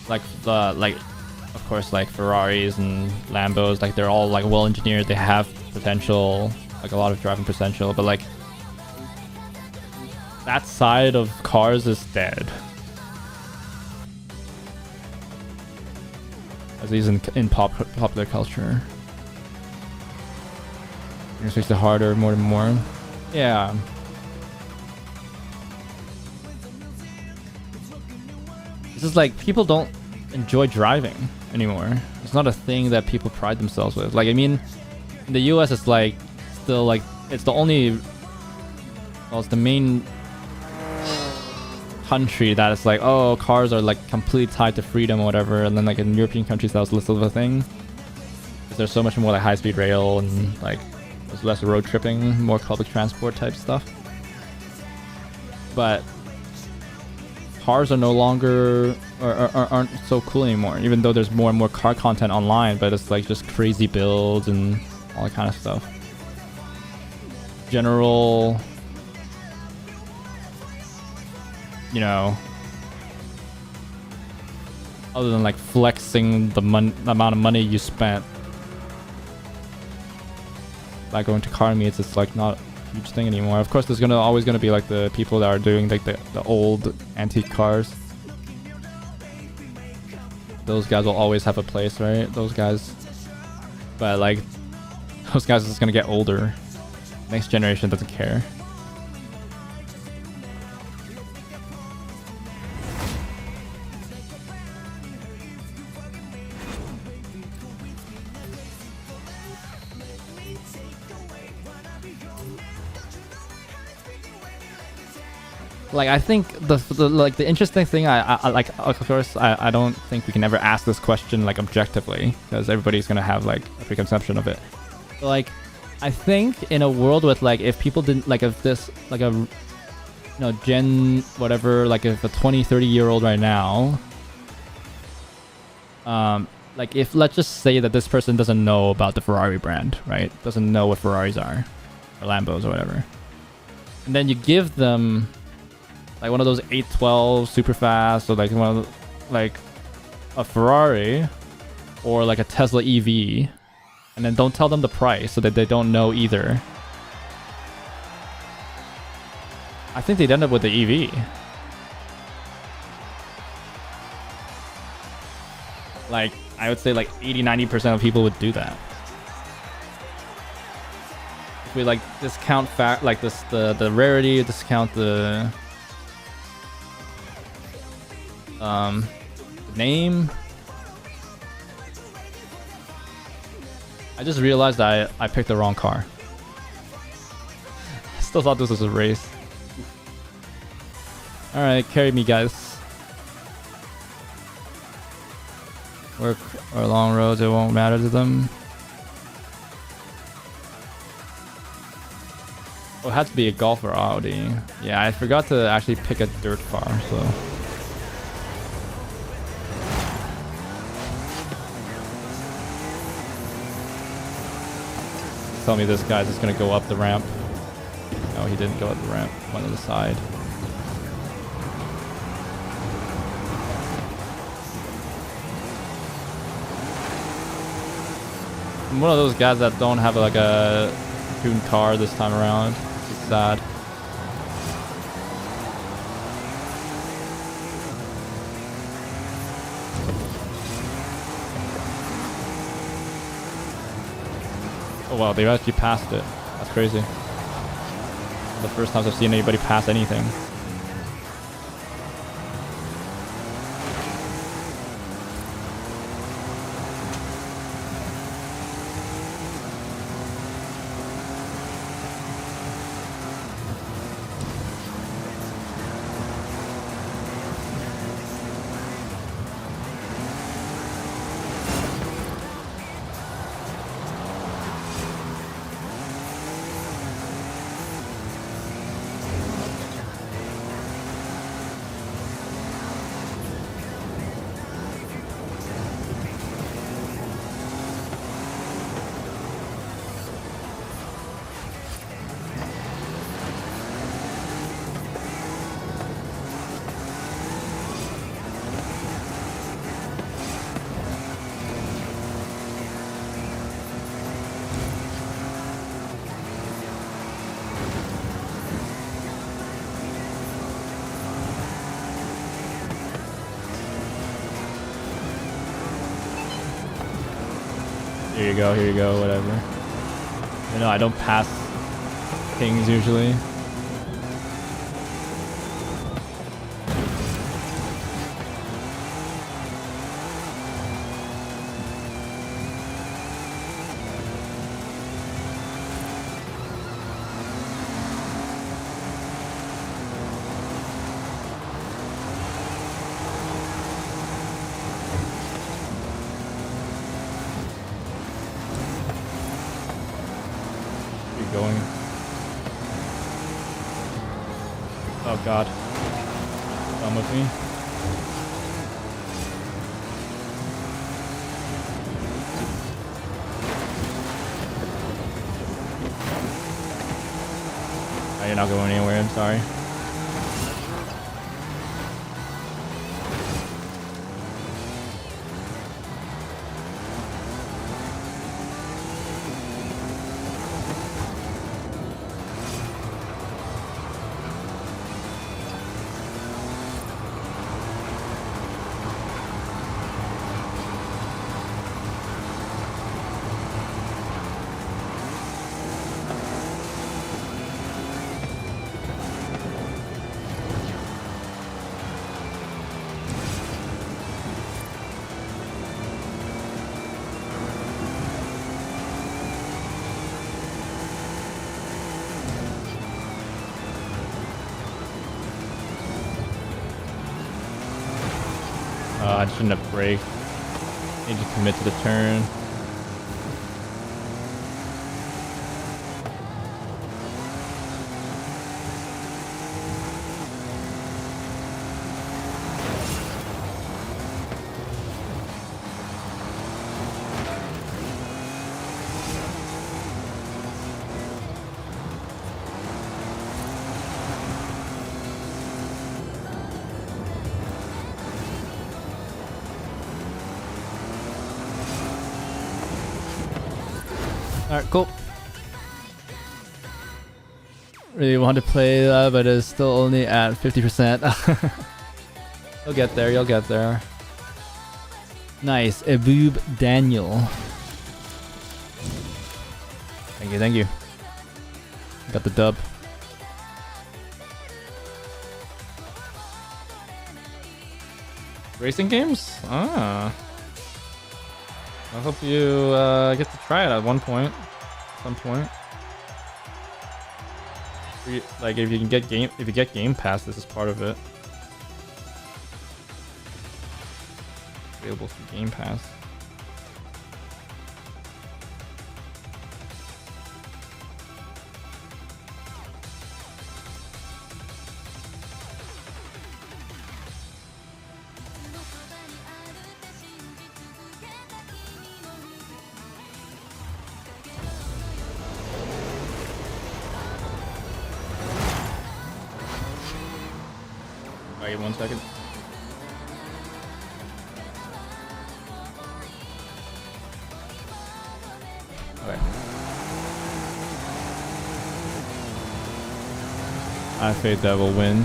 like of course like Ferraris and Lambos, like they're all like well engineered, they have potential, like a lot of driving potential, but like that side of cars is dead. At least in popular culture. It makes it harder more and more. Yeah. It's just like people don't enjoy driving anymore. It's not a thing that people pride themselves with. Like, I mean, in the US it's like still like, it's the only, well, it's the main country that it's like, oh, cars are like completely tied to freedom or whatever, and then like in European countries that was less of a thing. There's so much more like high-speed rail and like there's less road tripping, more public transport type stuff. But cars are no longer aren't so cool anymore, even though there's more and more car content online, but it's like just crazy builds and all that kind of stuff. General, you know, other than like flexing the amount of money you spent by going to car meets, it's like not a huge thing anymore. Of course, there's always gonna be like the people that are doing like the old antique cars. Those guys will always have a place, right? Those guys, but like those guys are just gonna get older. Next generation doesn't care. like I think the interesting thing I like, of course I don't think we can ever ask this question like objectively because everybody's gonna have like a preconception of it. But, like I think in a world with like if people didn't like if this like a gen whatever, like if a 20-30-year-old right now, like if let's just say that this person doesn't know about the Ferrari brand, right? Doesn't know what Ferraris are or Lambos or whatever. And then you give them like one of those 812 super fast or like one of the, like a Ferrari or like a Tesla EV, and then don't tell them the price so that they don't know either. I think they'd end up with the EV. Like, I would say like 80-90% of people would do that. If we like discount like this, the rarity, discount the name. I just realized that I picked the wrong car. I still thought this was a race. Alright, carry me, guys. Work or long roads, it won't matter to them. Oh, it had to be a Golf or Audi. Yeah, I forgot to actually pick a dirt car, so. Tell me this guy's just gonna go up the ramp. No, he didn't go up the ramp. Went on the side. I'm one of those guys that don't have like a tuned car this time around. It's sad. Oh wow, they actually passed it. That's crazy. The first time I've seen anybody pass anything. Here you go, whatever. You know, I don't pass things usually. Going. Oh god. Come with me. Oh, you're not going anywhere, I'm sorry. I shouldn't have braked. Need to commit to the turn. Alright, cool. Really want to play that, but it's still only at 50%. You'll get there, you'll get there. Nice, Eboob Daniel. Thank you, thank you. Got the dub. Racing games? Ah. I hope you get to try it at one point. Some point. Like if you get Game Pass, this is part of it. Available through Game Pass. Wait 1 second. Okay. I fade that will win.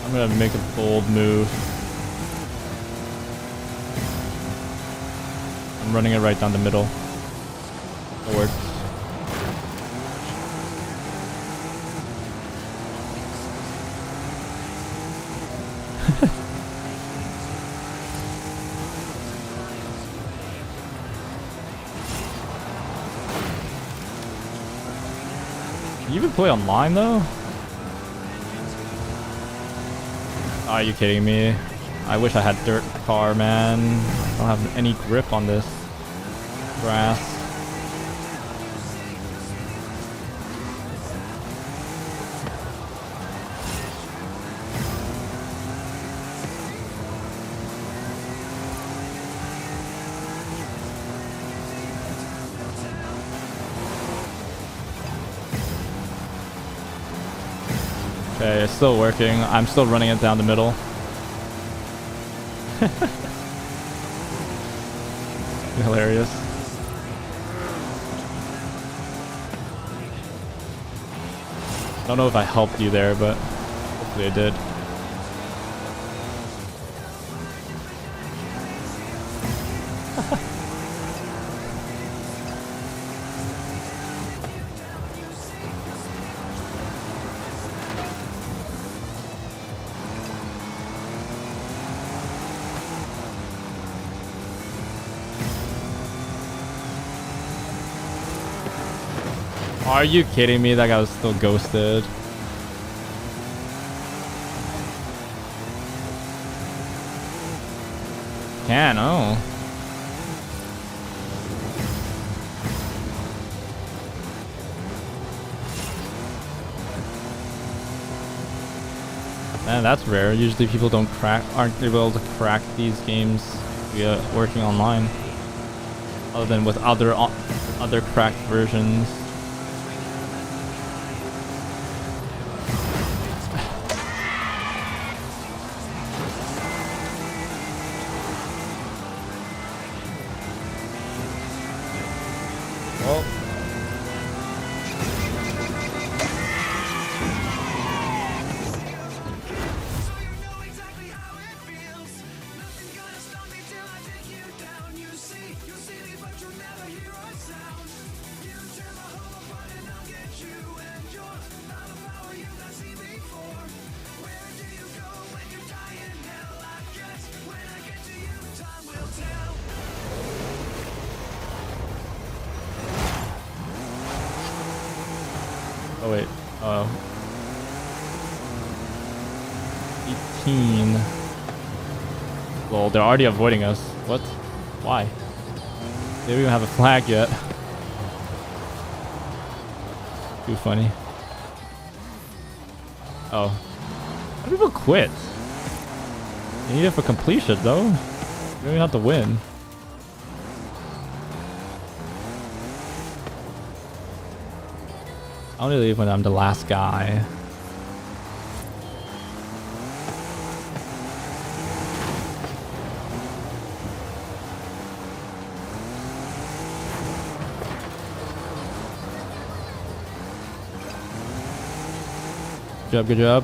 I'm gonna make a bold move. I'm running it right down the middle. Forward. Can you even play online though? Are you kidding me? I wish I had dirt car, man. I don't have any grip on this grass. Okay, it's still working. I'm still running it down the middle. Hilarious. Don't know if I helped you there, but hopefully I did. Are you kidding me? That guy was still ghosted. Can, oh. Man, that's rare. Usually people aren't able to crack these games via working online. Other than with other cracked versions. Well, Oh. 18. Well, they're already avoiding us. What? Why? They don't even have a flag yet. Too funny. Oh. How do people quit? You need it for completion, though. You don't even have to win. I only leave when I'm the last guy. Good job, good job.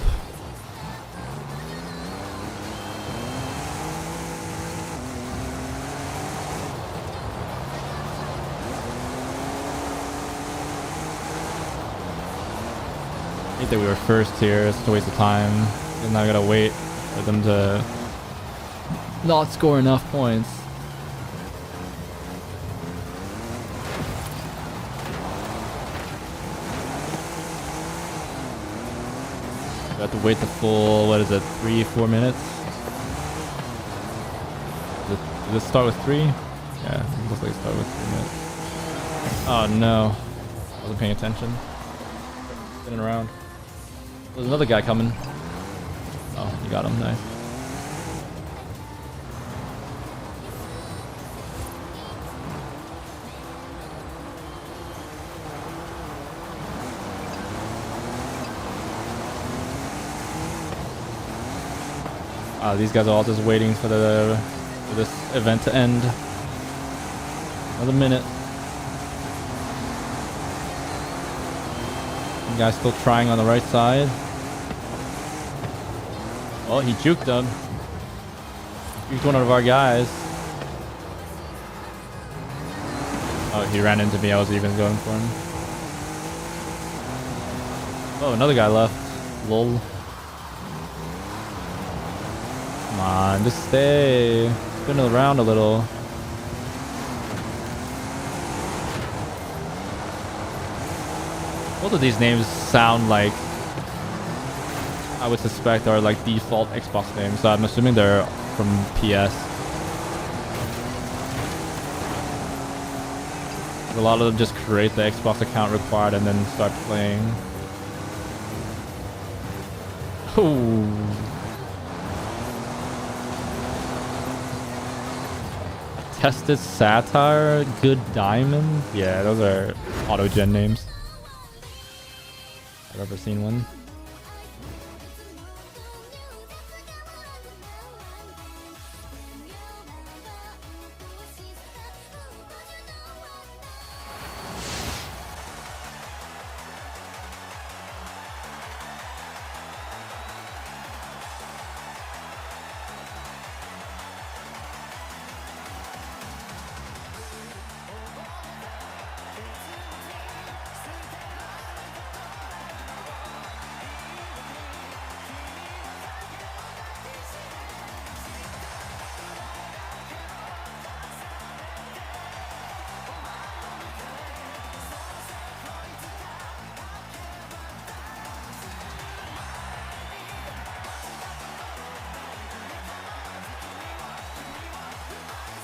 I think that we were first here. It's a waste of time. And now I gotta wait for them to Not score enough points. We have to wait the full, what is it, 3-4 minutes? Does it start with 3? Yeah, it looks like it started with 3 minutes. Oh no. I wasn't paying attention. Spinning around. There's another guy coming. Oh, you got him, nice. These guys are all just waiting for this event to end. Another minute. You guys still trying on the right side. Oh, he juked him. Juked one of our guys. Oh, he ran into me. I was even going for him. Oh, another guy left. Lol. Come on, just stay. Spin around a little. Both of these names sound like, I would suspect, are like default Xbox names, so I'm assuming they're from PS. A lot of them just create the Xbox account required and then start playing. Ooh. Tested Satire, Good Diamond. Yeah, those are auto-gen names. I've ever seen one.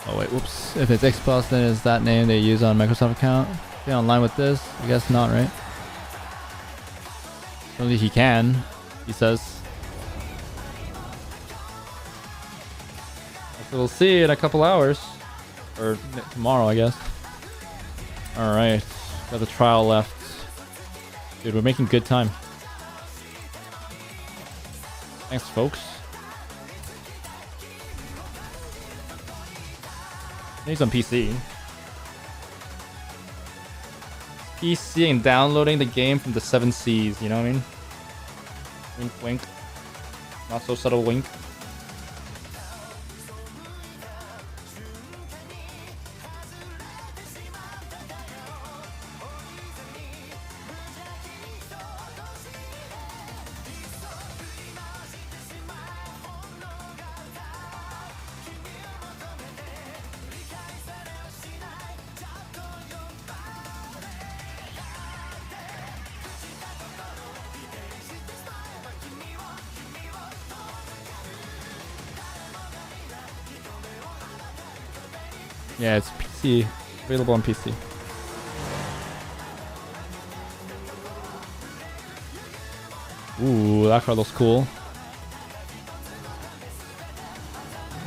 Oh wait, whoops. If it's Xbox, then it's that name they use on Microsoft account. Stay online with this? I guess not, right? Only he can, he says. So we'll see in a couple hours. Or tomorrow, I guess. Alright. Got the trial left. Dude, we're making good time. Thanks, folks. Need some PC. PC and downloading the game from the 7 Seas, you know what I mean? Wink, wink. Not so subtle wink. Yeah, it's PC. Available on PC. Ooh, that car looks cool.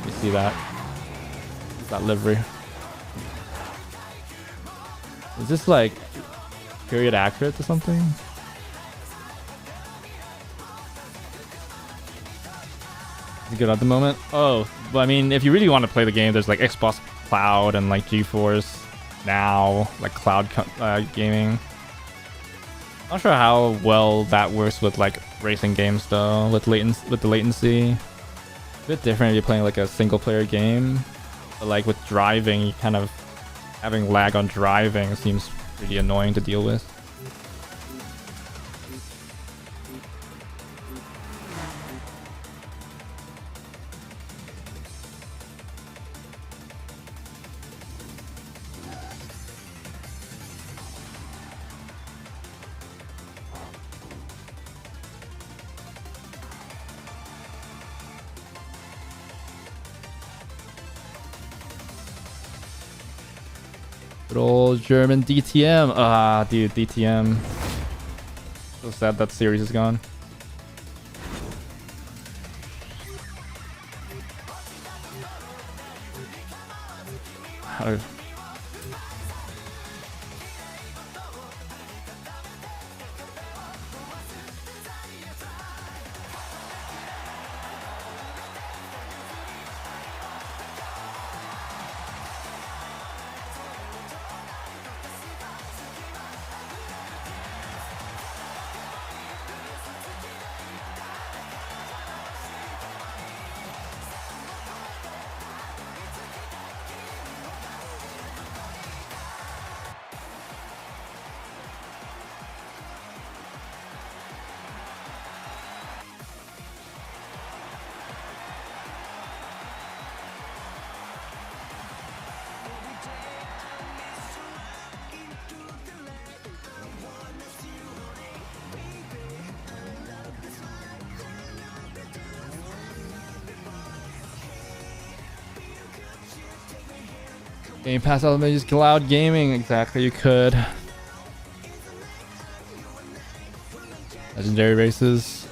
You see that? That livery. Is this like period accurate to something? Is it good at the moment? Oh, but I mean, if you really want to play the game, there's like Xbox Cloud and like GeForce Now, like cloud gaming. Not sure how well that works with like racing games though, with the latency. A bit different if you're playing like a single player game, but like with driving, you kind of having lag on driving seems pretty annoying to deal with. Good old German DTM. Ah, dude, DTM. So sad that series is gone. How Game Pass Ultimate use cloud gaming. Exactly, you could. Legendary races.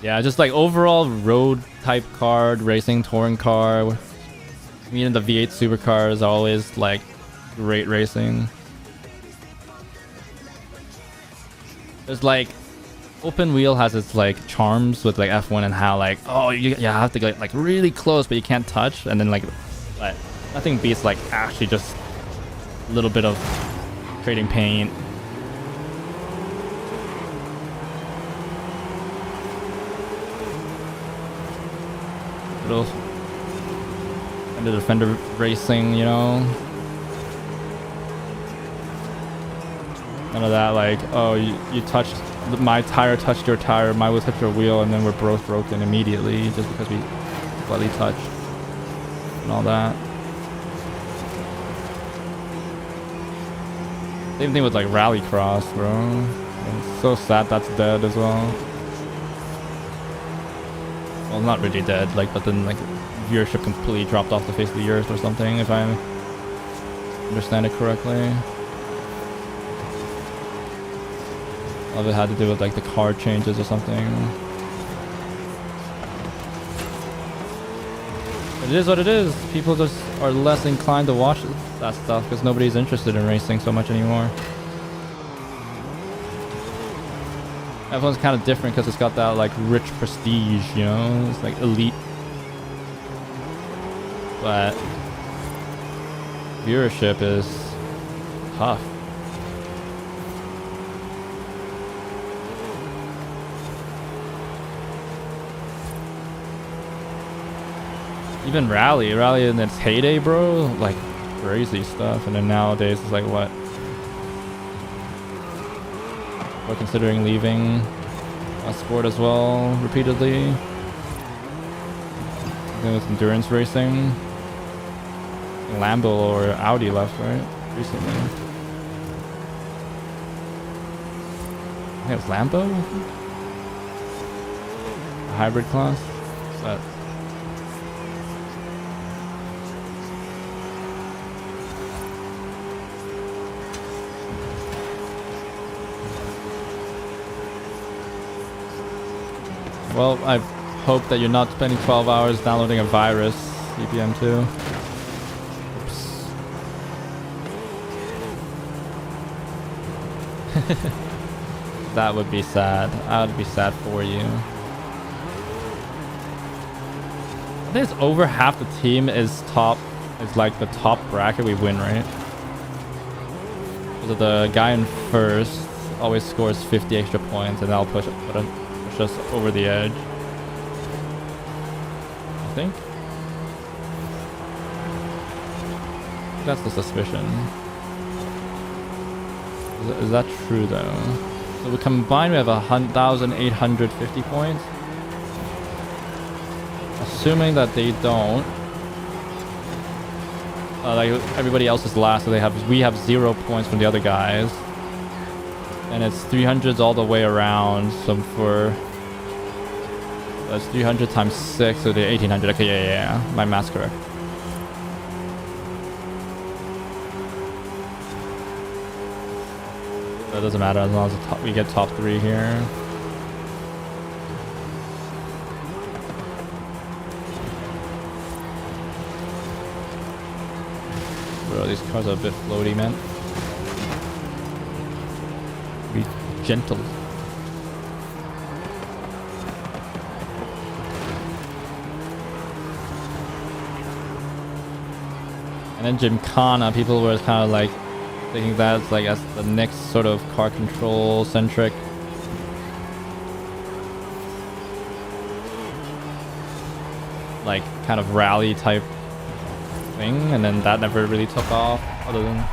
Yeah, just like overall road type car, racing, touring car. I mean, the V8 supercar is always like great racing. There's like open wheel has its like charms with like F1 and how like, oh, you have to get like really close but you can't touch, and then like, but nothing beats like actually just a little bit of trading paint. Little fender to fender racing, you know. None of that like, oh, you touched my tire, touched your tire, my wheel touched your wheel, and then we're both broken immediately just because we slightly touched and all that. Same thing with like Rallycross, bro. It's so sad that's dead as well. Well, not really dead, like, but then like viewership completely dropped off the face of the earth or something, if I understand it correctly. All of it had to do with like the car changes or something. It is what it is. People just are less inclined to watch that stuff because nobody's interested in racing so much anymore. F1's kind of different because it's got that like rich prestige, you know? It's like elite. But viewership is tough. Even Rally in its heyday, bro, like crazy stuff. And then nowadays it's like what? We're considering leaving a sport as well repeatedly. Then with endurance racing, Lambo or Audi left, right? Recently. I think it was Lambo? A hybrid class? What's that? Well, I hope that you're not spending 12 hours downloading a virus, EPM2. Oops. That would be sad. I would be sad for you. I think it's over half the team is like the top bracket we win, right? So the guy in first always scores 50 extra points, and that'll push us over the edge. I think. That's the suspicion. Is that true though? So we combined, we have 1,850 points. Assuming that they don't, like everybody else is last, so we have 0 points from the other guys, and it's 300s all the way around. So that's 300 times 6, so they're 1,800. Okay, yeah, my math's correct. So it doesn't matter as long as we get top 3 here. Bro, these cars are a bit floaty, man. Be gentle. And then Gymkhana, people were kind of like thinking that's like as the next sort of car control centric. Like kind of rally type thing, and then that never really took off. Other than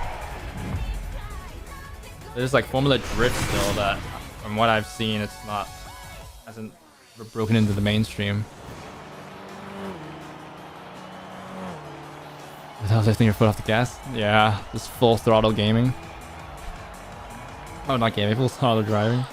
there's like Formula Drift still that, from what I've seen, hasn't broken into the mainstream. Without lifting your foot off the gas? Yeah, just full throttle gaming. Oh, not gaming, full throttle driving.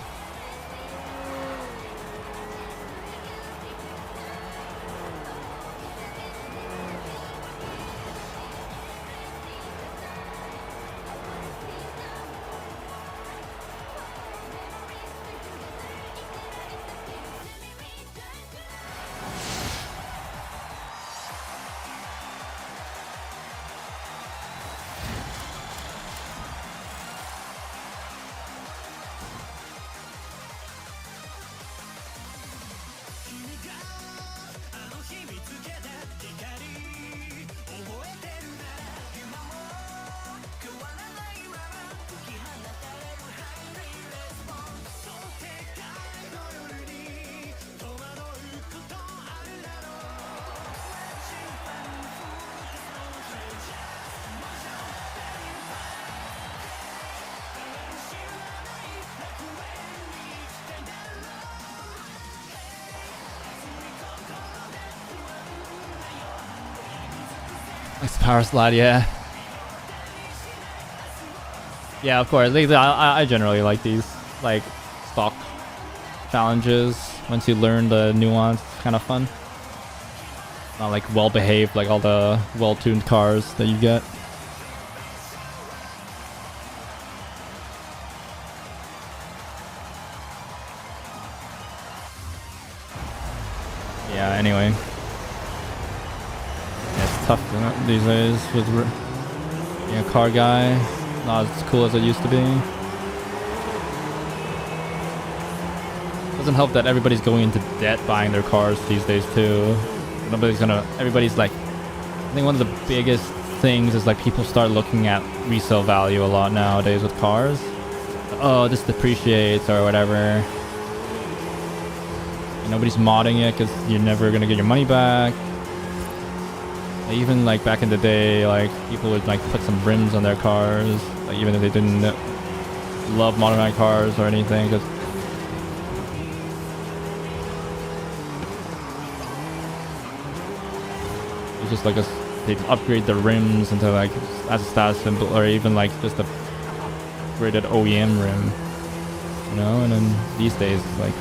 Like the power slide, yeah. Yeah, of course. I generally like these like stock challenges. Once you learn the nuance, it's kind of fun. Not like well behaved like all the well tuned cars that you get. Yeah. Anyway. Tough these days with being a car guy. Not as cool as it used to be. Doesn't help that everybody's going into debt buying their cars these days too. Everybody's like, I think one of the biggest things is like people start looking at resale value a lot nowadays with cars. Oh, this depreciates or whatever. And nobody's modding it because you're never gonna get your money back. Even like back in the day, like people would like put some rims on their cars, like even if they didn't love modified cars or anything, because it's just like they'd upgrade the rims into like as a status symbol, or even like just a graded OEM rim, you know. And then these days, like,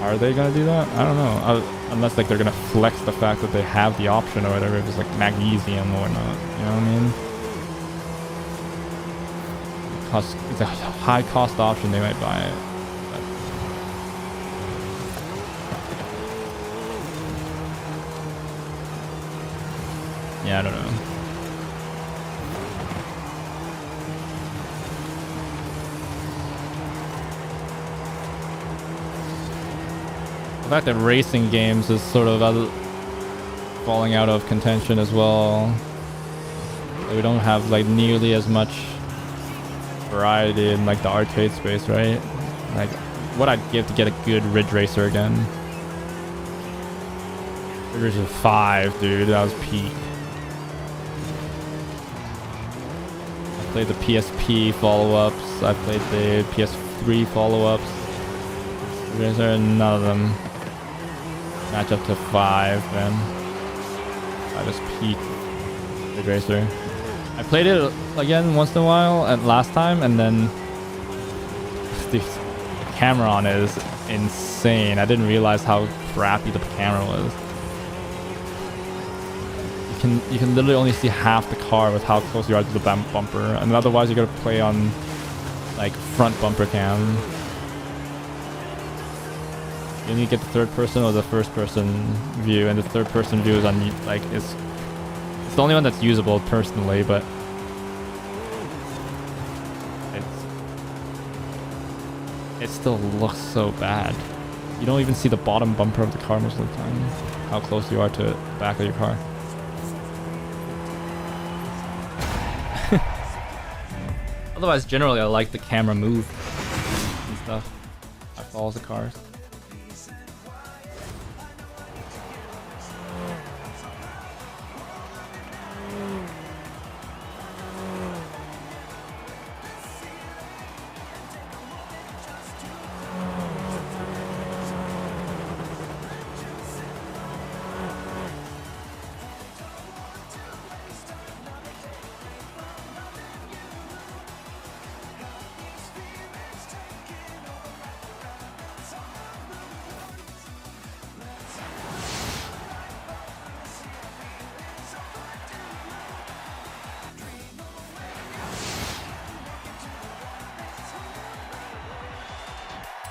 are they gonna do that? I don't know. Unless like they're gonna flex the fact that they have the option or whatever, if it's like magnesium or whatnot. You know what I mean? It's a high cost option, they might buy it. But Yeah, I don't know. The fact that racing games is sort of falling out of contention as well. We don't have like nearly as much variety in like the arcade space, right? Like what I'd give to get a good Ridge Racer again. Ridge Racer 5, dude, that was peak. I played the PSP follow-ups. I played the PS3 follow-ups. Ridge Racer, none of them match up to 5, man. I just peak Ridge Racer. I played it again once in a while at last time, and then the camera on it is insane. I didn't realize how crappy the camera was. You can literally only see half the car with how close you are to the bumper, and otherwise you gotta play on like front bumper cam. You need to get the third person or the first person view, and the third person view is on like it's the only one that's usable personally, but it still looks so bad. You don't even see the bottom bumper of the car most of the time. How close you are to the back of your car. Otherwise, generally, I like the camera move and stuff. I follow the cars.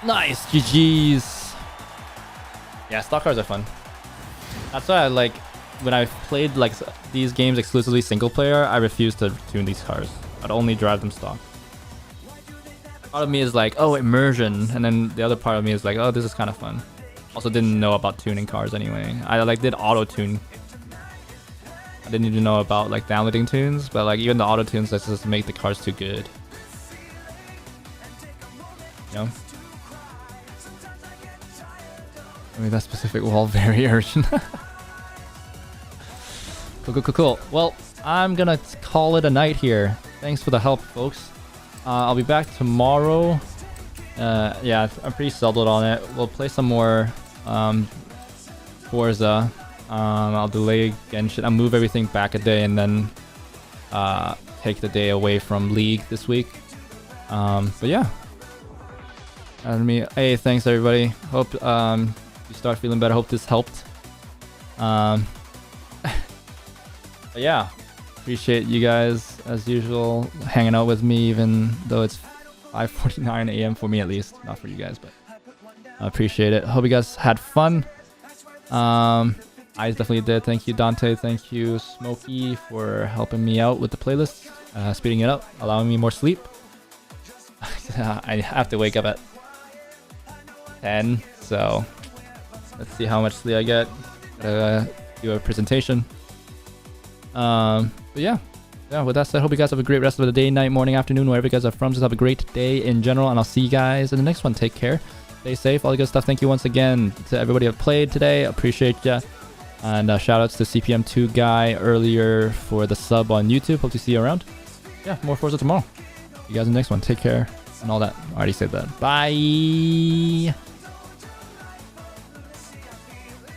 Nice, GG's. Yeah, stock cars are fun. That's why I like when I've played like these games exclusively single player. I refuse to tune these cars. I'd only drive them stock. Part of me is like, oh, immersion, and then the other part of me is like, oh, this is kind of fun. Also, didn't know about tuning cars anyway. I like did auto tune. I didn't even know about like downloading tunes, but like even the auto tunes, that's just make the cars too good. You know. I mean, that specific wall very urgent. Cool. Well, I'm gonna call it a night here. Thanks for the help, folks. I'll be back tomorrow. Yeah, I'm pretty settled on it. We'll play some more Forza. I'll delay Genshin. I'll move everything back a day and then take the day away from League this week. But yeah. Hey, thanks everybody. Hope you start feeling better. Hope this helped. But yeah, appreciate you guys as usual hanging out with me, even though it's 5:49 a.m. for me at least, not for you guys, but I appreciate it. Hope you guys had fun. I definitely did. Thank you, Dante. Thank you, Smokey, for helping me out with the playlist, speeding it up, allowing me more sleep. I have to wake up at 10, so let's see how much sleep I get. Do a presentation. But yeah, with that said, hope you guys have a great rest of the day, night, morning, afternoon, wherever you guys are from. Just have a great day in general, and I'll see you guys in the next one. Take care, stay safe, all the good stuff. Thank you once again to everybody who played today. Appreciate ya. And shout outs to CPM2 guy earlier for the sub on YouTube. Hope to see you around. Yeah, more Forza tomorrow. See you guys in the next one. Take care and all that. I already said that. Bye.